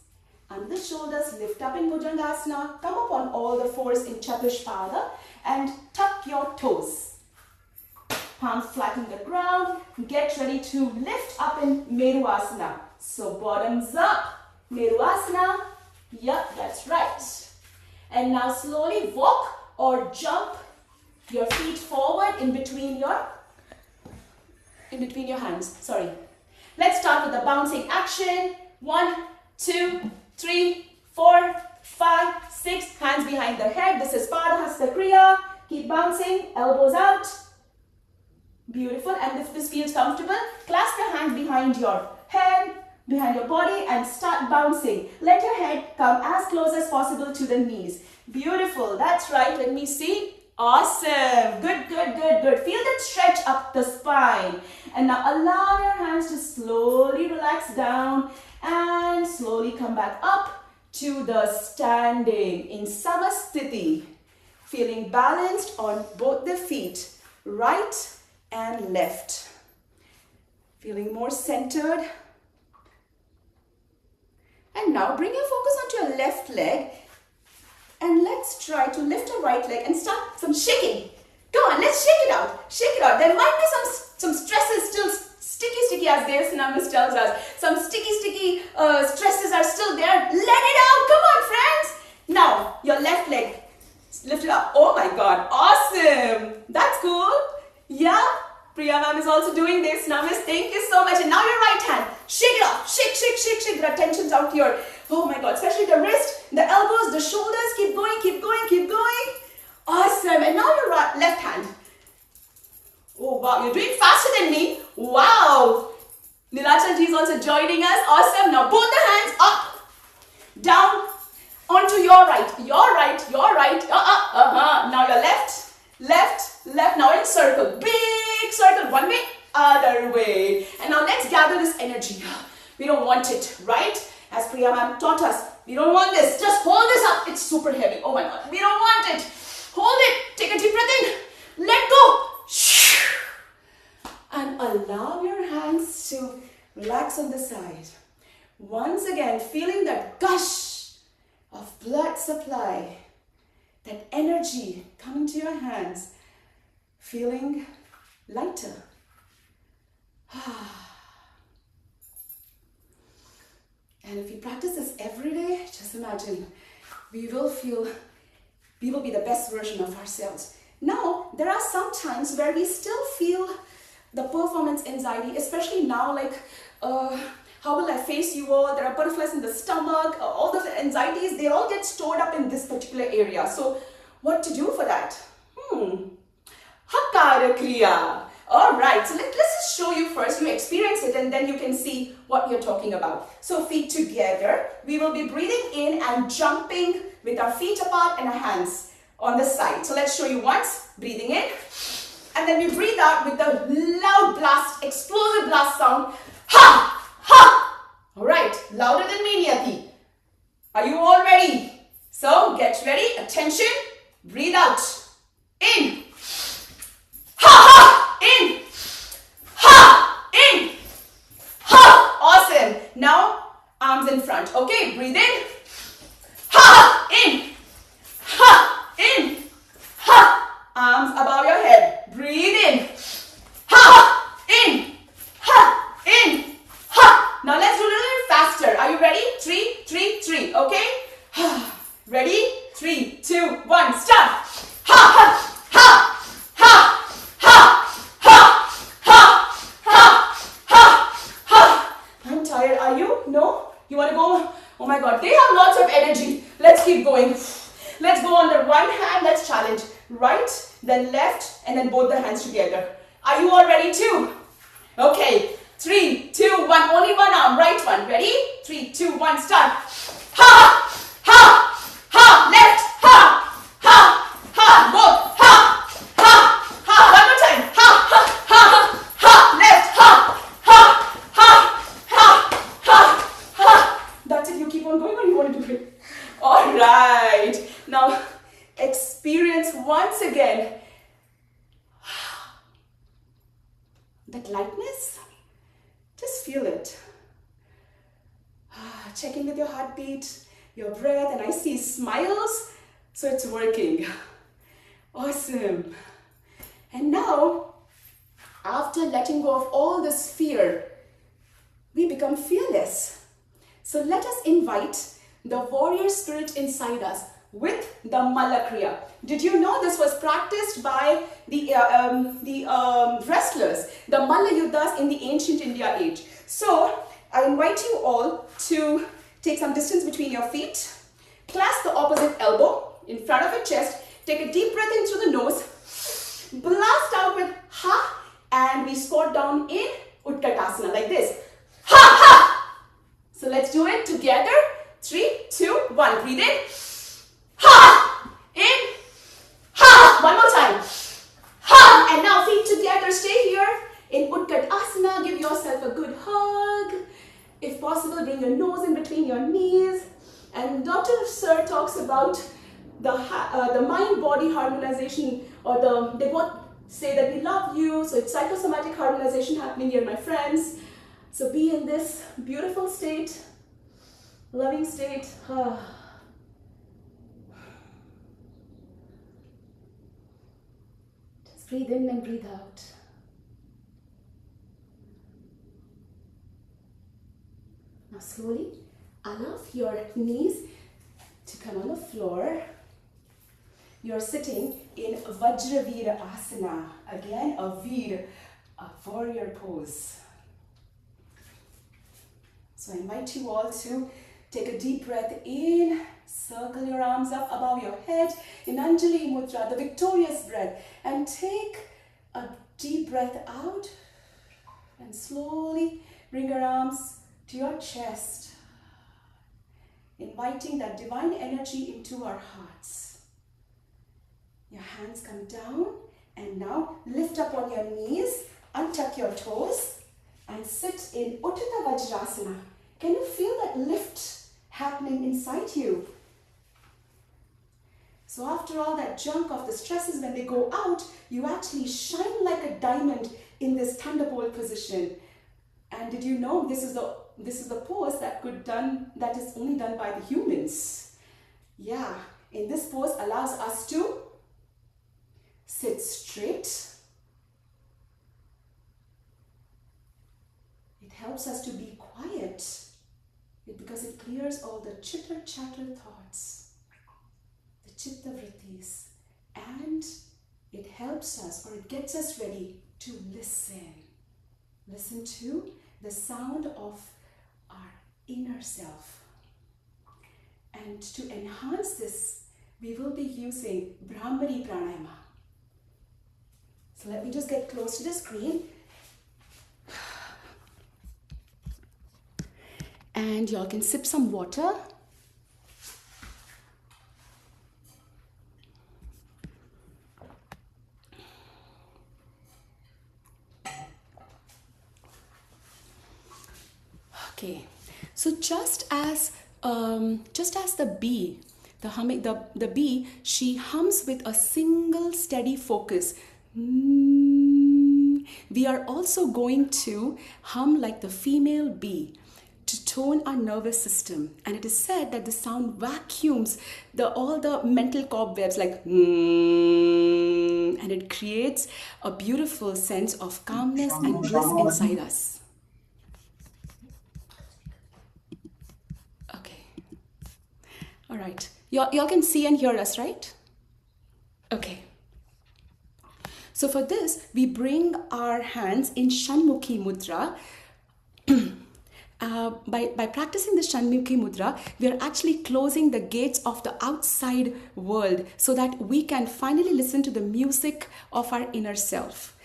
Speaker 5: under the shoulders, lift up in Bhujangasana, come up on all the fours in Chatushpada and tuck your toes. Palms flat on the ground. Get ready to lift up in Meruasana. So bottoms up, Meruasana. Yep, that's right. And now slowly walk or jump your feet forward in between your hands. Sorry. Let's start with the bouncing action. 1, 2, 3, 4, 5, 6. Hands behind the head. This is Padahasta Kriya. Keep bouncing. Elbows out. Beautiful. And if this feels comfortable, clasp your hand behind your head, behind your body, and start bouncing. Let your head come as close as possible to the knees. Beautiful. That's right. Let me see. Awesome. Good, good, good, good. Feel that stretch up the spine. And now allow your hands to slowly relax down and slowly come back up to the standing in Samasthiti. Feeling balanced on both the feet, right and left. Feeling more centered. And now bring your focus onto your left leg. And let's try to lift your right leg and start some shaking. Go on, let's shake it out. Shake it out. There might be some stresses still sticky as their Sinamis tells us. Some sticky stresses are still there. Let it out. Come on, friends. Now, your left leg. Lift it up. Oh my God. Awesome. That's cool. Yeah. Priya ma'am is also doing this. Namis, thank you so much. And now your right hand. Shake it off. Shake, shake, shake, shake. There are tensions out here. Oh my God. Especially the wrist, the elbows, the shoulders. Keep going, keep going, keep going. Awesome. And now your left hand. Oh wow. You're doing faster than me. Wow. Nilachal ji is also joining us. Awesome. Now both the hands up. Down. Onto your right. Your right. Your right. Now your left. Left. Left. Now in circle. Big circle. One way. Other way. And now let's gather this energy. We don't want it, right? As Priya ma'am taught us, we don't want this. Just hold this up. It's super heavy. Oh my God. We don't want it. Hold it. Take a deep breath in. Let go. And allow your hands to relax on the side. Once again, feeling that gush of blood supply. That energy coming to your hands. Feeling lighter. And if we practice this every day, just imagine, we will be the best version of ourselves. Now, there are some times where we still feel the performance anxiety, especially now, like, how will I face you all? There are butterflies in the stomach, all the anxieties, they all get stored up in this particular area. So What to do for that? Hakara Kriya. All right, so let's just show you first. You experience it and then you can see what you're talking about. So feet together. We will be breathing in and jumping with our feet apart and our hands on the side. So let's show you once. Breathing in. And then we breathe out with a loud blast, explosive blast sound. Ha! Ha! All right, louder than me, Niyati. Are you all ready? So get ready. Attention. Breathe out. In. Ha! Ha! In. Ha! In. Ha! Awesome. Now, arms in front. Okay, breathe in. Ha! In. Ha! In. Ha! Arms above your head. Breathe in. Ha! In. Ha! In. Ha! Now let's do a little bit faster. Are you ready? 3, 3, 3. Okay? Ready? 3, 2, 1. Start. Ha! Ha! Ha! Ha! Ha! Ha! Ha! Ha! Ha! Ha! I'm tired. Are you? No? You want to go? Oh my God. They have lots of energy. Let's keep going. Let's go on the one hand. Let's challenge. Right, then left, and then both the hands together. Are you all ready too? Okay. 3, 2, 1. Only one arm. Right one. Ready? 3, 2, 1. Start. Ha! Ha! Ha! Left. Ha! Ha! Ha! Both. Ha! Ha! Ha! One more time. Ha! Ha! Ha! Ha! Left. Ha! Ha! Ha! Ha! Ha! Ha! That's it. You keep on going or you want to do it? All right. Now, experience once again that lightness. Just feel it. Check in with your heartbeat, your breath, and I see smiles, so it's working. Awesome. And now, after letting go of all this fear, we become fearless. So let us invite the warrior spirit inside us with the Malla Kriya. Did you know this was practiced by the wrestlers, the Malla Yuddhas in the ancient India age? So I invite you all to take some distance between your feet, clasp the opposite elbow in front of your chest, take a deep breath in through the nose, blast out with ha, and we squat down in Utkatasana like this. Ha ha! So let's do it together. 3, 2, 1. Breathe in. Ha! In. Ha! One more time. Ha! And now feet together. Stay here in Utkatasana. Give yourself a good hug. If possible, bring your nose in between your knees. And Dr. Sir talks about the mind-body harmonization, or they both say that we love you. So it's psychosomatic harmonization happening here, my friends. So be in this beautiful state, loving state. Just breathe in and breathe out. Now slowly allow your knees to come on the floor. You're sitting in Vajravira Asana. Again, a Veer, a warrior pose. So I invite you all to take a deep breath in, circle your arms up above your head in Anjali Mudra, the victorious breath, and take a deep breath out and slowly bring your arms to your chest, inviting that divine energy into our hearts. Your hands come down and now lift up on your knees, untuck your toes and sit in Utthita Vajrasana. Can you feel that lift happening inside you? So after all that junk of the stresses, when they go out, you actually shine like a diamond in this thunderbolt position. And did you know this is the pose that is only done by the humans? Yeah, in this pose allows us to sit straight. It helps us to be quiet because it clears all the chitter chatter thoughts, the chitta vrittis, and it helps us, or it gets us ready to listen. Listen to the sound of our inner self. And to enhance this we will be using Brahmari Pranayama. So let me just get close to the screen. And y'all can sip some water. Okay, so just as the bee, the bee, she hums with a single steady focus. We are also going to hum like the female bee to tone our nervous system. And it is said that the sound vacuums all the mental cobwebs like and it creates a beautiful sense of calmness and bliss inside us. Okay. All right. Y'all can see and hear us, right? Okay. So for this, we bring our hands in Shanmukhi Mudra. By practicing the Shanmukhi Mudra, we are actually closing the gates of the outside world so that we can finally listen to the music of our inner self.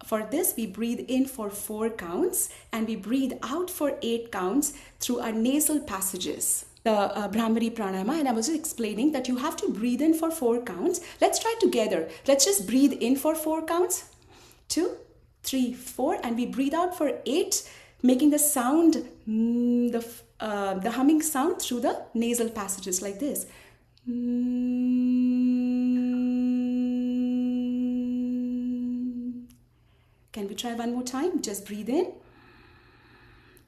Speaker 5: For this, we breathe in for 4 counts and we breathe out for 8 counts through our nasal passages. The Brahmari Pranayama, and I was just explaining that you have to breathe in for 4 counts. Let's try together. Let's just breathe in for 4 counts. 2, 3, 4, and we breathe out for 8, making the sound, the humming sound through the nasal passages like this. Can we try one more time? Just breathe in.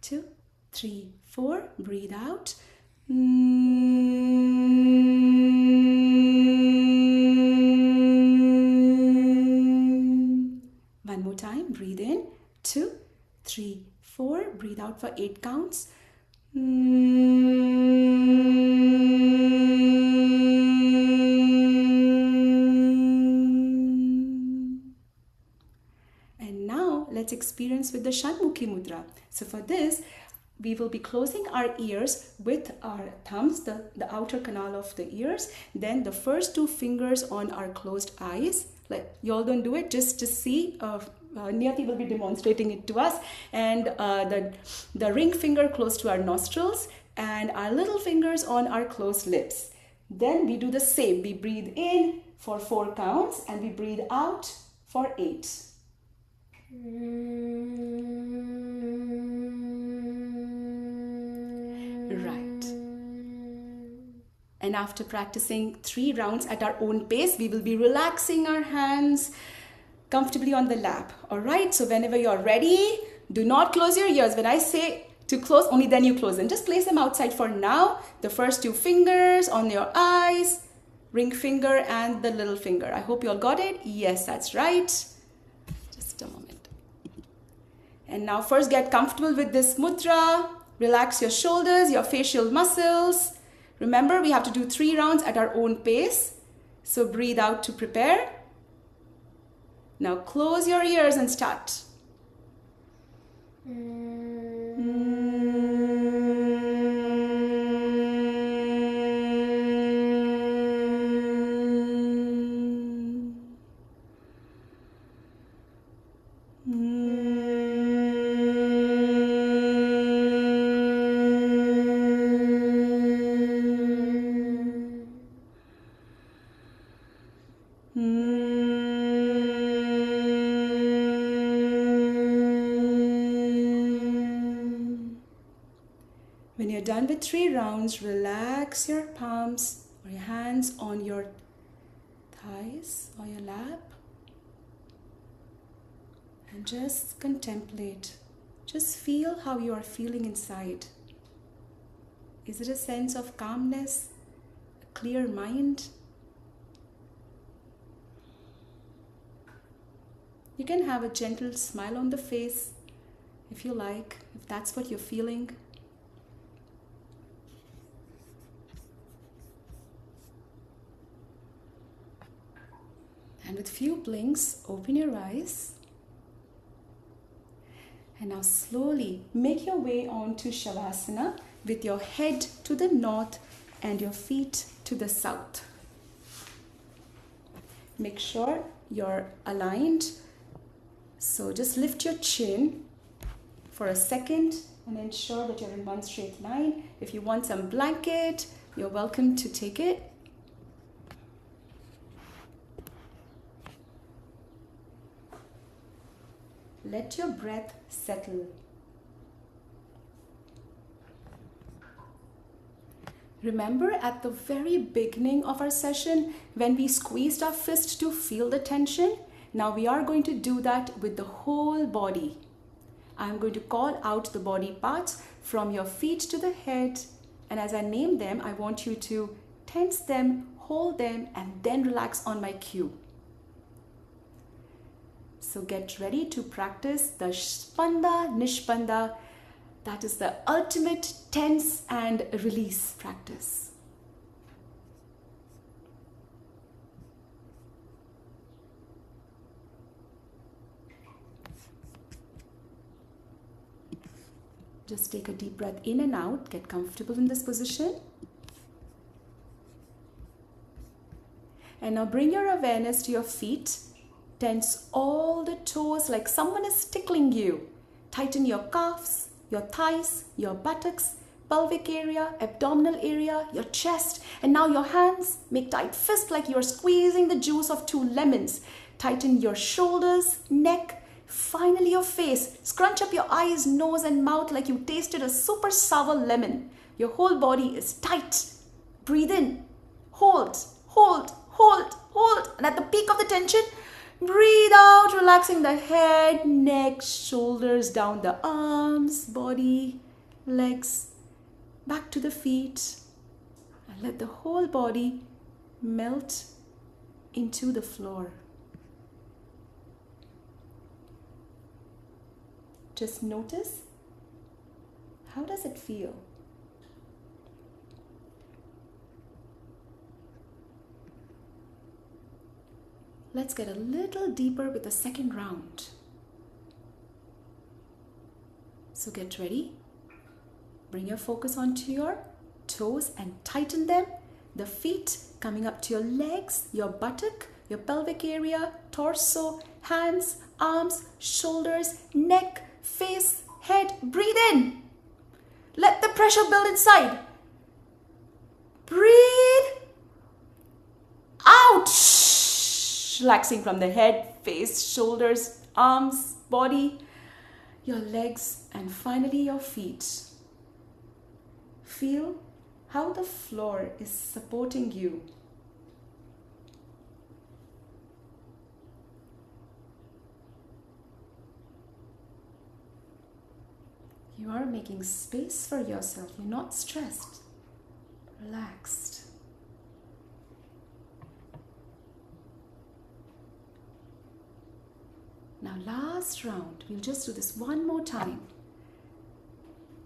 Speaker 5: 2, 3, 4. Breathe out. One more time. Breathe in. 2, 3, 4. Breathe out for 8 counts. And now let's experience with the Shanmukhi Mudra. So for this, we will be closing our ears with our thumbs, the outer canal of the ears. Then the first 2 fingers on our closed eyes. Like, y'all don't do it, just see. Niyati will be demonstrating it to us. And the ring finger close to our nostrils and our little fingers on our closed lips. Then we do the same. We breathe in for 4 counts and we breathe out for 8. Right. And after practicing 3 rounds at our own pace, we will be relaxing our hands comfortably on the lap. All right. So whenever you're ready, do not close your ears. When I say to close, only then you close them. Just place them outside for now. The first 2 fingers on your eyes, ring finger and the little finger. I hope you all got it. Yes, that's right. Just a moment. And now first get comfortable with this mudra. Relax your shoulders, your facial muscles. Remember, we have to do 3 rounds at our own pace. So breathe out to prepare. Now close your ears and start. When you're done with 3 rounds, relax your palms or your hands on your thighs or your lap and just contemplate. Just feel how you are feeling inside. Is it a sense of calmness, a clear mind? You can have a gentle smile on the face if you like, if that's what you're feeling. And with few blinks, open your eyes. And now slowly make your way on to Shavasana with your head to the north and your feet to the south. Make sure you're aligned. So just lift your chin for a second and ensure that you're in one straight line. If you want some blanket, you're welcome to take it. Let your breath settle. Remember at the very beginning of our session when we squeezed our fist to feel the tension? Now we are going to do that with the whole body. I'm going to call out the body parts from your feet to the head, and as I name them, I want you to tense them, hold them, and then relax on my cue. So get ready to practice the Spanda Nishpanda. That is the ultimate tense and release practice. Just take a deep breath in and out. Get comfortable in this position. And now bring your awareness to your feet. Tense all the toes like someone is tickling you. Tighten your calves, your thighs, your buttocks, pelvic area, abdominal area, your chest, and now your hands. Make tight fist like you're squeezing the juice of 2 lemons. Tighten your shoulders, neck, finally your face. Scrunch up your eyes, nose, and mouth like you tasted a super sour lemon. Your whole body is tight. Breathe in, hold, hold, hold, hold, and at the peak of the tension, breathe out, relaxing the head, neck, shoulders, down the arms, body, legs, back to the feet. And let the whole body melt into the floor. Just notice, how does it feel? Let's get a little deeper with the second round. So get ready. Bring your focus onto your toes and tighten them. The feet coming up to your legs, your buttock, your pelvic area, torso, hands, arms, shoulders, neck, face, head. Breathe in. Let the pressure build inside. Breathe out. Relaxing from the head, face, shoulders, arms, body, your legs, and finally your feet. Feel how the floor is supporting you. You are making space for yourself. You're not stressed, relaxed. Now last round, we'll just do this one more time.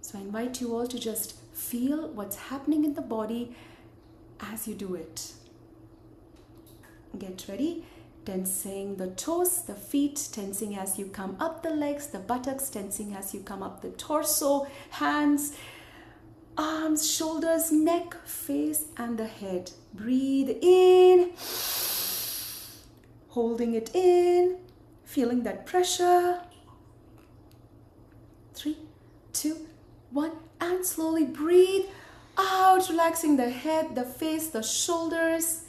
Speaker 5: So I invite you all to just feel what's happening in the body as you do it. Get ready. Tensing the toes, the feet, tensing as you come up the legs, the buttocks, tensing as you come up the torso, hands, arms, shoulders, neck, face, and the head. Breathe in, holding it in, feeling that pressure. 3, 2, 1, and slowly breathe out, relaxing the head, the face, the shoulders,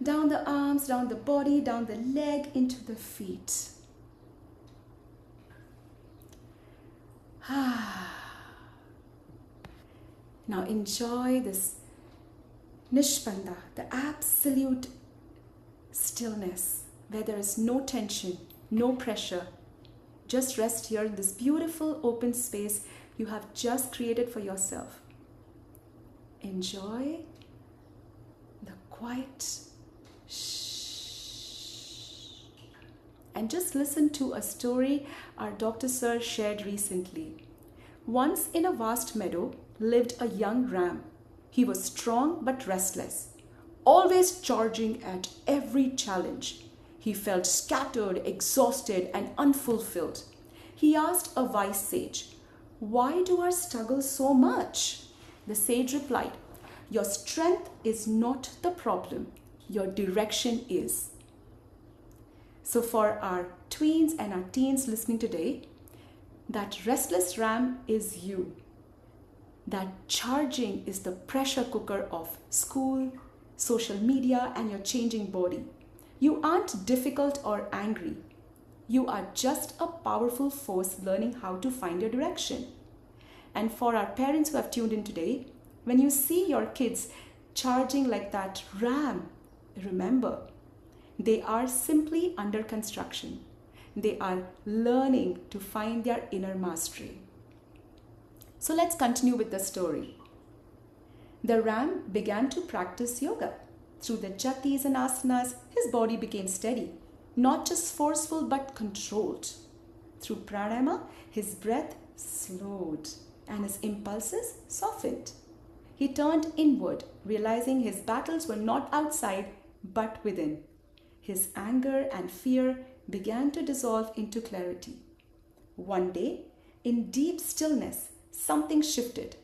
Speaker 5: down the arms, down the body, down the leg, into the feet. Now enjoy this Nishpanda, the absolute stillness, where there is no tension, no pressure. Just rest here in this beautiful open space you have just created for yourself. Enjoy the quiet. And just listen to a story our Dr. Sir shared recently. Once in a vast meadow lived a young ram. He was strong but restless, always charging at every challenge. He felt scattered, exhausted, and unfulfilled. He asked a wise sage, "Why do I struggle so much?" The sage replied, "Your strength is not the problem. Your direction is." So for our tweens and our teens listening today, that restless ram is you. That charging is the pressure cooker of school, social media, and your changing body. You aren't difficult or angry. You are just a powerful force learning how to find your direction. And for our parents who have tuned in today, when you see your kids charging like that ram, remember, they are simply under construction. They are learning to find their inner mastery. So let's continue with the story. The ram began to practice yoga. Through the jatis and asanas, his body became steady, not just forceful but controlled. Through pranayama, his breath slowed and his impulses softened. He turned inward, realizing his battles were not outside but within. His anger and fear began to dissolve into clarity. One day, in deep stillness, something shifted.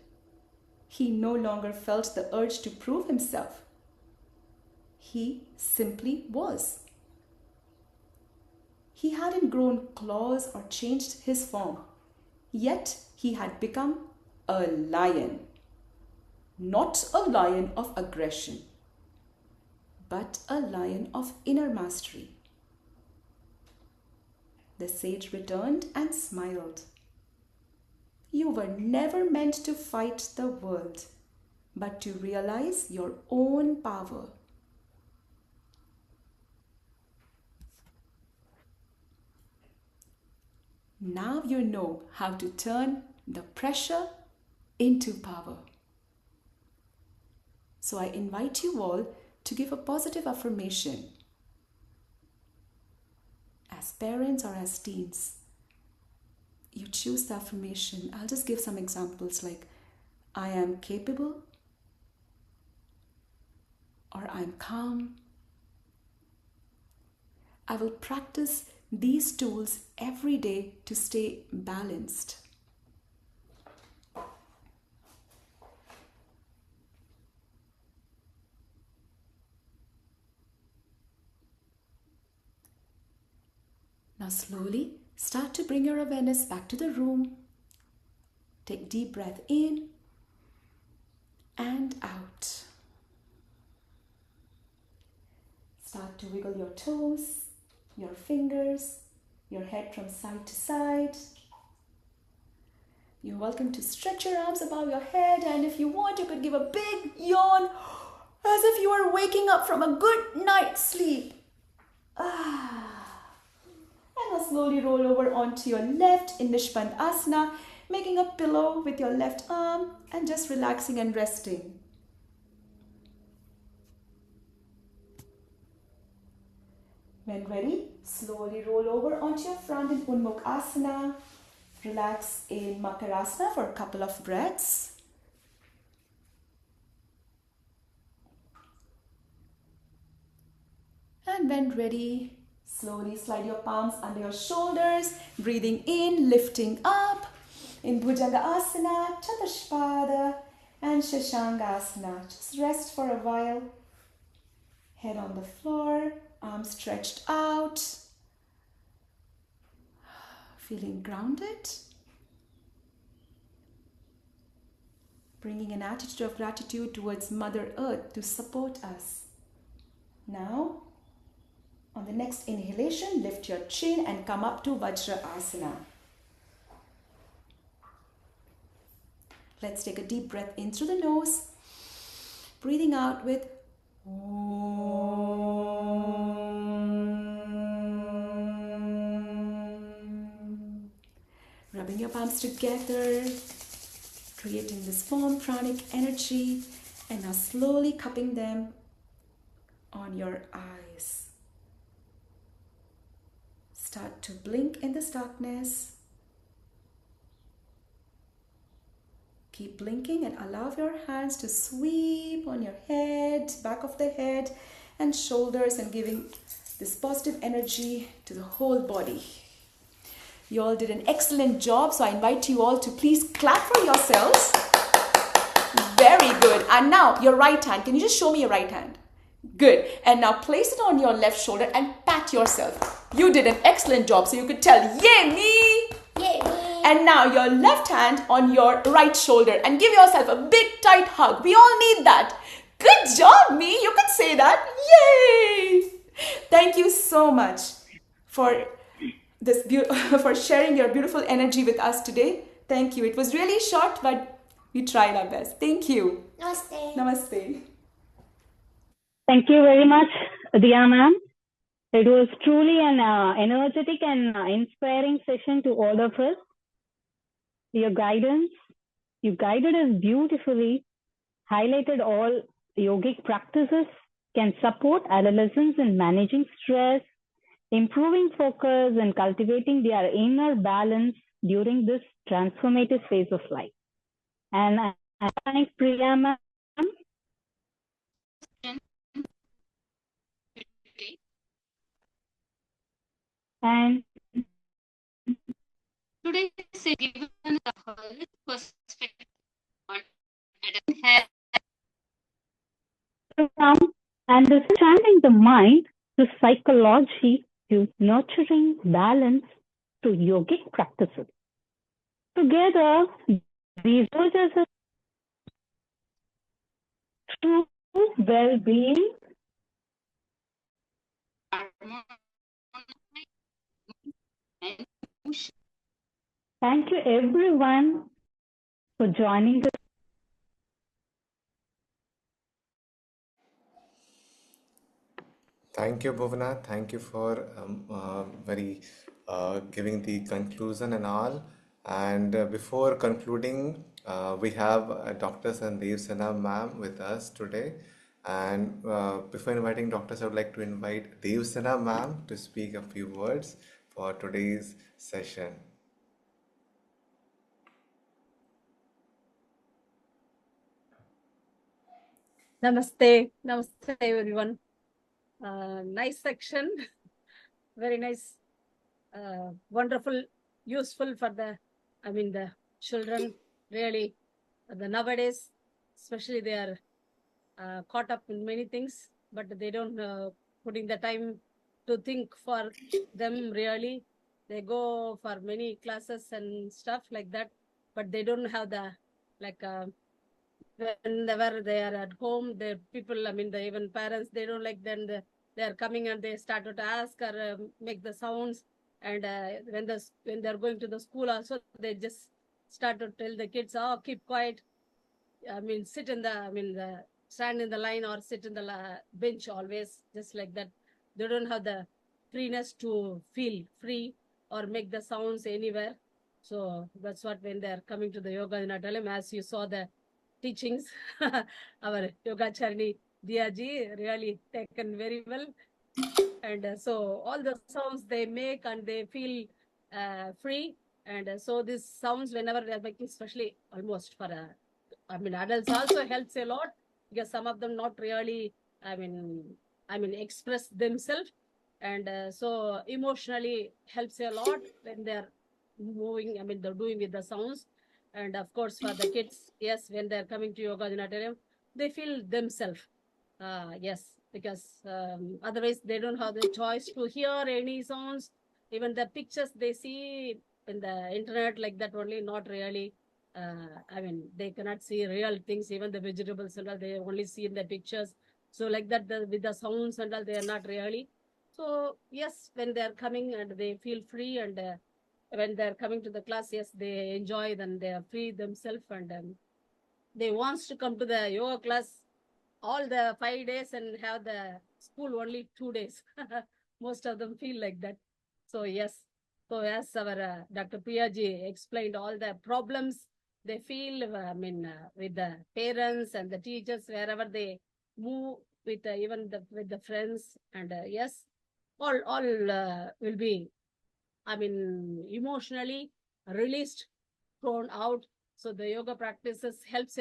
Speaker 5: He no longer felt the urge to prove himself. He simply was. He hadn't grown claws or changed his form, yet he had become a lion. Not a lion of aggression, but a lion of inner mastery. The sage returned and smiled. You were never meant to fight the world, but to realize your own power. Now you know how to turn the pressure into power. So I invite you all to give a positive affirmation. As parents or as teens, you choose the affirmation. I'll just give some examples like, I am capable, or I'm calm. I will practice these tools every day to stay balanced. Now slowly start to bring your awareness back to the room. Take deep breath in and out. Start to wiggle your toes, your fingers, your head from side to side. You're welcome to stretch your arms above your head, and if you want, you could give a big yawn as if you are waking up from a good night's sleep. And now slowly roll over onto your left in Nishpand Asana, making a pillow with your left arm and just relaxing and resting. When ready, slowly roll over onto your front in Unmukh Asana. Relax in Makarasana for a couple of breaths. And when ready, slowly slide your palms under your shoulders, breathing in, lifting up. In Bhujanga Asana, Chatashpada, and Shashanka Asana. Just rest for a while. Head on the floor, arms stretched out. Feeling grounded. Bringing an attitude of gratitude towards Mother Earth to support us. Now, on the next inhalation, lift your chin and come up to Vajra Asana. Let's take a deep breath in through the nose. Breathing out with rubbing your palms together, creating this warm pranic energy, and now slowly cupping them on your eyes. Start to blink in this darkness. Keep blinking and allow your hands to sweep on your head, back of the head and shoulders, and giving this positive energy to the whole body. You all did an excellent job, so I invite you all to please clap for yourselves. Very good. And now your right hand. Can you just show me your right hand? Good. And now place it on your left shoulder and pat pat yourself. You did an excellent job, so you could tell, yay me!
Speaker 6: Yay, me.
Speaker 5: And now your left hand on your right shoulder and give yourself a big tight hug. We all need that. Good job, me. You could say that. Yay! Thank you so much for this for sharing your beautiful energy with us today. Thank you. It was really short, but we tried our best. Thank you.
Speaker 6: Namaste.
Speaker 5: Namaste.
Speaker 1: Thank you very much, Diya ma'am. It was truly an energetic and inspiring session to all of us. Your guidance, you guided us beautifully, highlighted all yogic practices can support adolescents in managing stress, improving focus, and cultivating their inner balance during this transformative phase of life. And I thank Priya ma'am. And
Speaker 7: today is given the whole perspective on adolescent health.
Speaker 1: Understanding the mind to psychology to nurturing balance to yogic practices. Together, these urges are true well-being. Thank you everyone for joining us.
Speaker 2: Thank you, Bhuvana. Thank you for very giving the conclusion and all. And before concluding, we have Dr. Sandeep Sinha ma'am with us today. And before inviting doctors, I would like to invite Dev Sinha ma'am to speak a few words for today's session.
Speaker 8: Namaste. Namaste, everyone. Nice section. Very nice. Wonderful, useful for the children. Really, the nowadays, especially they are caught up in many things, but they don't put in the time to think for them really. They go for many classes and stuff like that, but they don't have the whenever they are at home, the people, even parents, they don't like them. They are coming and they start to ask or make the sounds. And when they're going to the school also, they just start to tell the kids, oh, keep quiet. Sit in the stand in the line or sit in the bench always, just like that. They don't have the freeness to feel free or make the sounds anywhere. So that's what when they're coming to the yoga in Adolescence, as you saw the teachings, our yoga charni Diyaji really taken very well. And so all the sounds they make and they feel free. And so these sounds, whenever they're making, especially almost for adults also helps a lot, because some of them not really express themselves. And so emotionally helps a lot when they're moving, they're doing with the sounds. And of course, for the kids, yes, when they're coming to yoga dinatarium, they feel themselves. Yes, because otherwise they don't have the choice to hear any sounds. Even the pictures they see in the internet like that only, not really. They cannot see real things. Even the vegetables and all, they only see in the pictures. So like that, with the sounds and all, they are not really. So yes, when they are coming and they feel free, and when they're coming to the class, yes, they enjoy, then they are free themselves, and they wants to come to the yoga class all the 5 days and have the school only 2 days. Most of them feel like that. So yes, so as our Dr. Priyaji explained all the problems they feel, with the parents and the teachers, wherever they move with even with the friends, and yes, all will be emotionally released, thrown out. So the yoga practices helps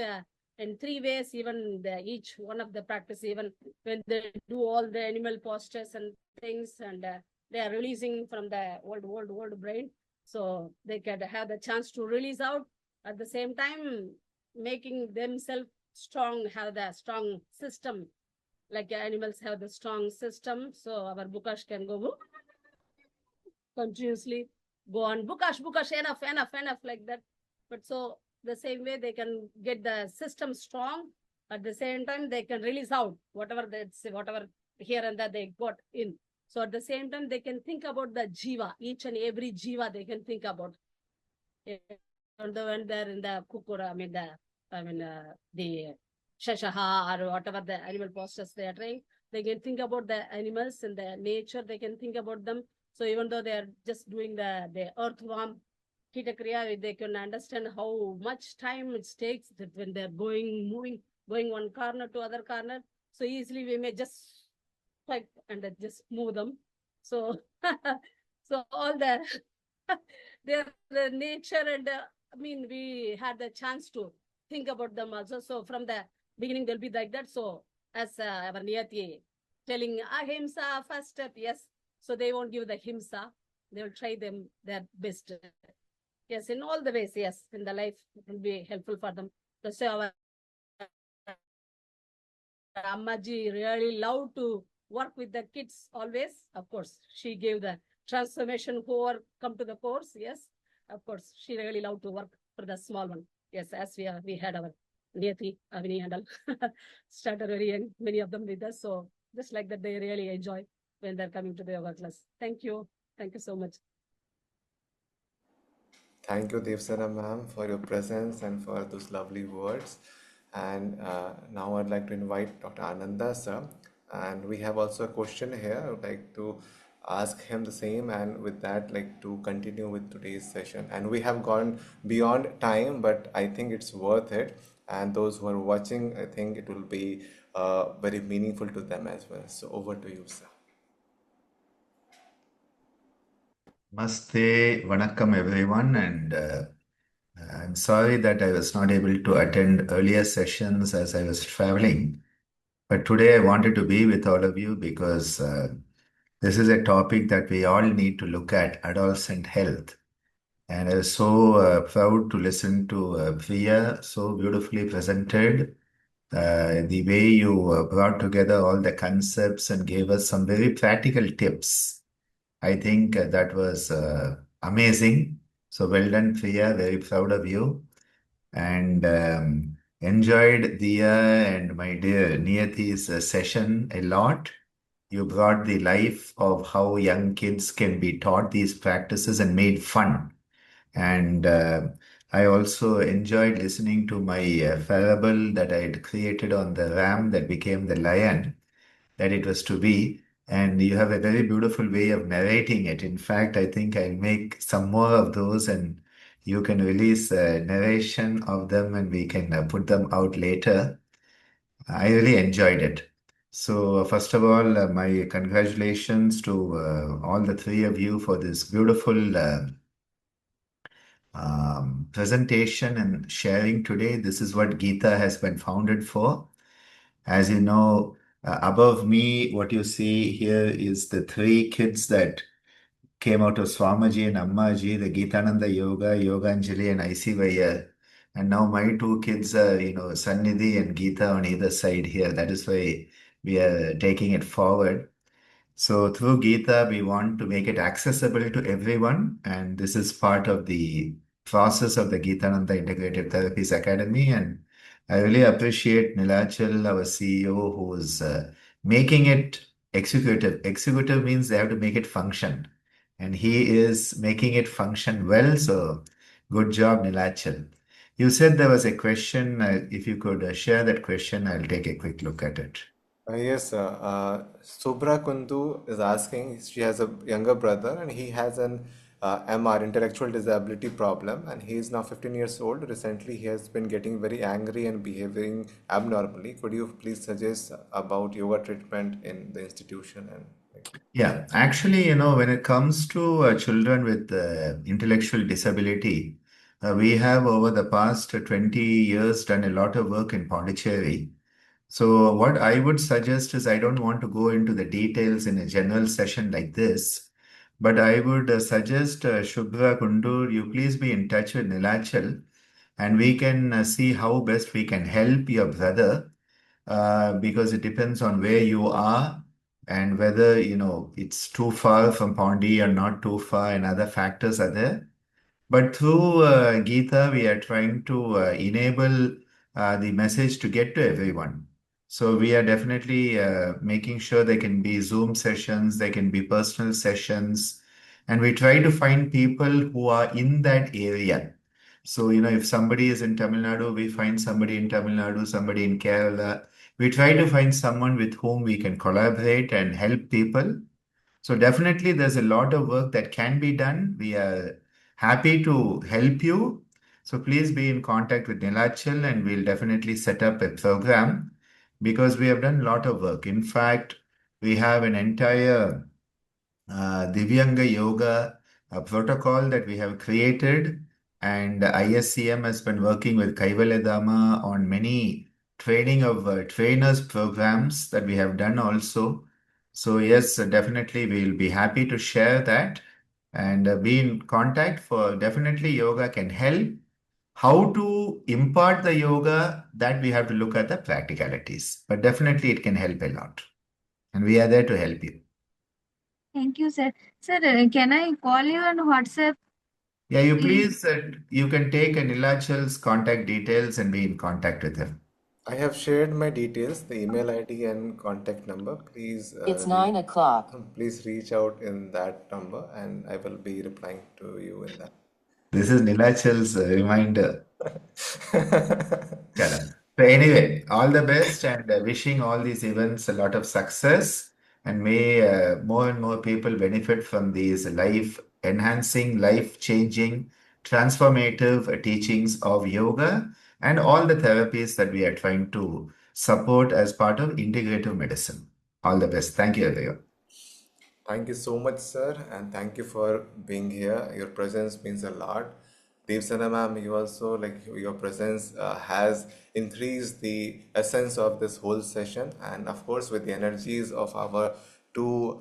Speaker 8: in 3 ways. Even each one of the practice, even when they do all the animal postures and things, and they are releasing from the old brain, so they can have the chance to release out, at the same time making themselves strong, have the strong system like animals have the strong system, so our bukash can go continuously go on bukash enough like that. But so the same way they can get the system strong, at the same time they can release out whatever here and there they got in. So at the same time they can think about the jiva, each and every jiva they can think about. When they're in the kukura, the shashaha or whatever the animal postures they are trying, they can think about the animals and the nature, they can think about them. So even though they are just doing the earthworm, Kita Kriya, they can understand how much time it takes that when they're going one corner to other corner. So easily we may just swipe and just move them. So so all the the nature and we had the chance to think about them also. So from the beginning they'll be like that. So as our Niyati telling ahimsa first step, yes. So they won't give the himsa. They will try their best. Yes, in all the ways, yes. In the life, it will be helpful for them. So our Ammaji really loved to work with the kids always. Of course, she gave the transformation whoever come to the course. Yes, of course, she really loved to work for the small one. Yes, as we had our Niyati, Avini and all started very young, many of them with us. So just like that, they really enjoy when they're coming to the yoga class. Thank you. Thank you so much.
Speaker 2: Thank you, Devsana ma'am, for your presence and for those lovely words. And now I'd like to invite Dr. Ananda sir. And we have also a question here. I would like to ask him the same, and with that, like to continue with today's session. And we have gone beyond time, but I think it's worth it. And those who are watching, I think it will be very meaningful to them as well. So over to you, sir.
Speaker 3: Namaste, Vanakkam everyone, and I'm sorry that I was not able to attend earlier sessions as I was traveling. But today I wanted to be with all of you because this is a topic that we all need to look at, adolescent health. And I was so proud to listen to Priya, so beautifully presented. The way you brought together all the concepts and gave us some very practical tips. I think that was amazing. So well done, Priya. Very proud of you. And enjoyed Dia and my dear Niyati's session a lot. You brought the life of how young kids can be taught these practices and made fun. And I also enjoyed listening to my parable that I had created on the ram that became the lion, that it was to be. And you have a very beautiful way of narrating it. In fact, I think I'll make some more of those and you can release a narration of them and we can put them out later. I really enjoyed it. So, first of all, my congratulations to all the three of you for this beautiful presentation and sharing today. This is what GITA has been founded for. As you know, above me, what you see here is the three kids that came out of Swamiji and Ammaji, the Gitananda Yoga, Yoganjali, and IC And now my two kids are, Sannidhi and Gita on either side here. That is why we are taking it forward. So through Gita, we want to make it accessible to everyone. And this is part of the process of the Gitananda Integrated Therapies Academy. And I really appreciate Nilachal, our CEO, who is making it executive. Executive means they have to make it function. And he is making it function well. So good job, Nilachal. You said there was a question. If you could share that question, I'll take a quick look at it.
Speaker 2: Yes, Subra Kundu is asking, she has a younger brother and he has an MR, intellectual disability problem, and he is now 15 years old. Recently, he has been getting very angry and behaving abnormally. Could you please suggest about yoga treatment in the institution?
Speaker 3: Yeah, actually, when it comes to children with intellectual disability, we have over the past 20 years done a lot of work in Pondicherry. So what I would suggest is I don't want to go into the details in a general session like this, but I would suggest Shubhra Kundur, you please be in touch with Nilachal and we can see how best we can help your brother.
Speaker 6: because it depends on where you are and whether, it's too far from Pondi or not too far, and other factors are there. But through GITA, we are trying to enable the message to get to everyone. So we are definitely making sure there can be Zoom sessions, there can be personal sessions, and we try to find people who are in that area. So, if somebody is in Tamil Nadu, we find somebody in Tamil Nadu, somebody in Kerala. We try to find someone with whom we can collaborate and help people. So definitely there's a lot of work that can be done. We are happy to help you. So please be in contact with Nilachal and we'll definitely set up a program because we have done a lot of work. In fact, we have an entire Divyanga Yoga protocol that we have created, and ISCM has been working with Kaivalya Dhamma on many training of trainers programs that we have done also. So yes, definitely we'll be happy to share that and be in contact for definitely yoga can help. How to impart the yoga, that we have to look at the practicalities, but definitely it can help a lot. And we are there to help you.
Speaker 9: Thank you, sir. Sir, can I call you on WhatsApp?
Speaker 6: Yeah, you can take Nilachal's contact details and be in contact with him.
Speaker 2: I have shared my details, the email ID and contact number. Please,
Speaker 10: It's 9 o'clock.
Speaker 2: please reach out in that number, and I will be replying to you in that.
Speaker 6: This is Nilachal's reminder. Chalo. So anyway, all the best and wishing all these events a lot of success, and may more and more people benefit from these life enhancing, life changing, transformative teachings of yoga and all the therapies that we are trying to support as part of integrative medicine. All the best. Thank you, everyone.
Speaker 2: Thank you so much, sir, and thank you for being here. Your presence means a lot. Deepsana ma'am, you also your presence has increased the essence of this whole session, and of course, with the energies of our two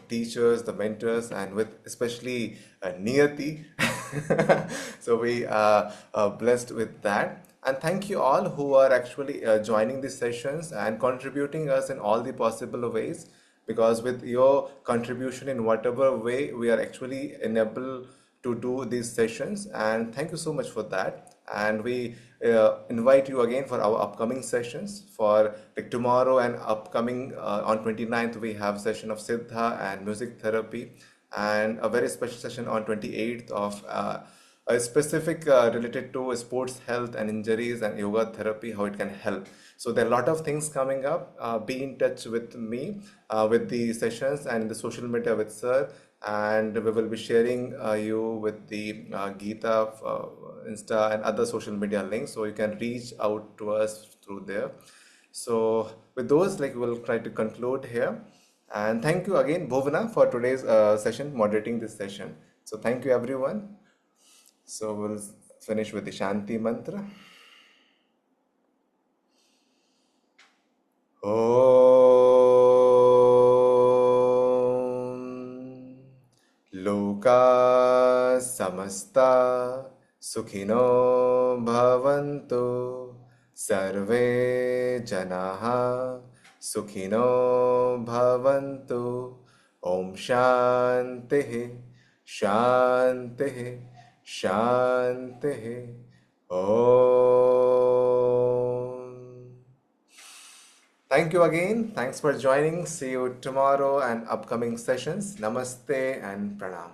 Speaker 2: teachers, the mentors, and with especially Niyati. So we are blessed with that. And thank you all who are actually joining these sessions and contributing us in all the possible ways, because with your contribution in whatever way, we are actually enabled to do these sessions, and thank you so much for that. And we invite you again for our upcoming sessions. For tomorrow and upcoming on 29th, we have session of Siddha and music therapy, and a very special session on 28th of a specific related to sports health and injuries and yoga therapy, how it can help. So there are a lot of things coming up. Be in touch with me with the sessions and the social media with sir, and we will be sharing you with the GITA Insta and other social media links, so you can reach out to us through there. So with those, we'll try to conclude here. And thank you again, Bhuvana, for today's session, moderating this session. So thank you, everyone. So we'll finish with the Shanti mantra. Om Loka Samasta Sukhino Bhavantu Sarve Janaha Sukhino Bhavantu. Om Shanti Shanti Shanti. Om. Thank you again. Thanks for joining. See you tomorrow and upcoming sessions. Namaste and pranam.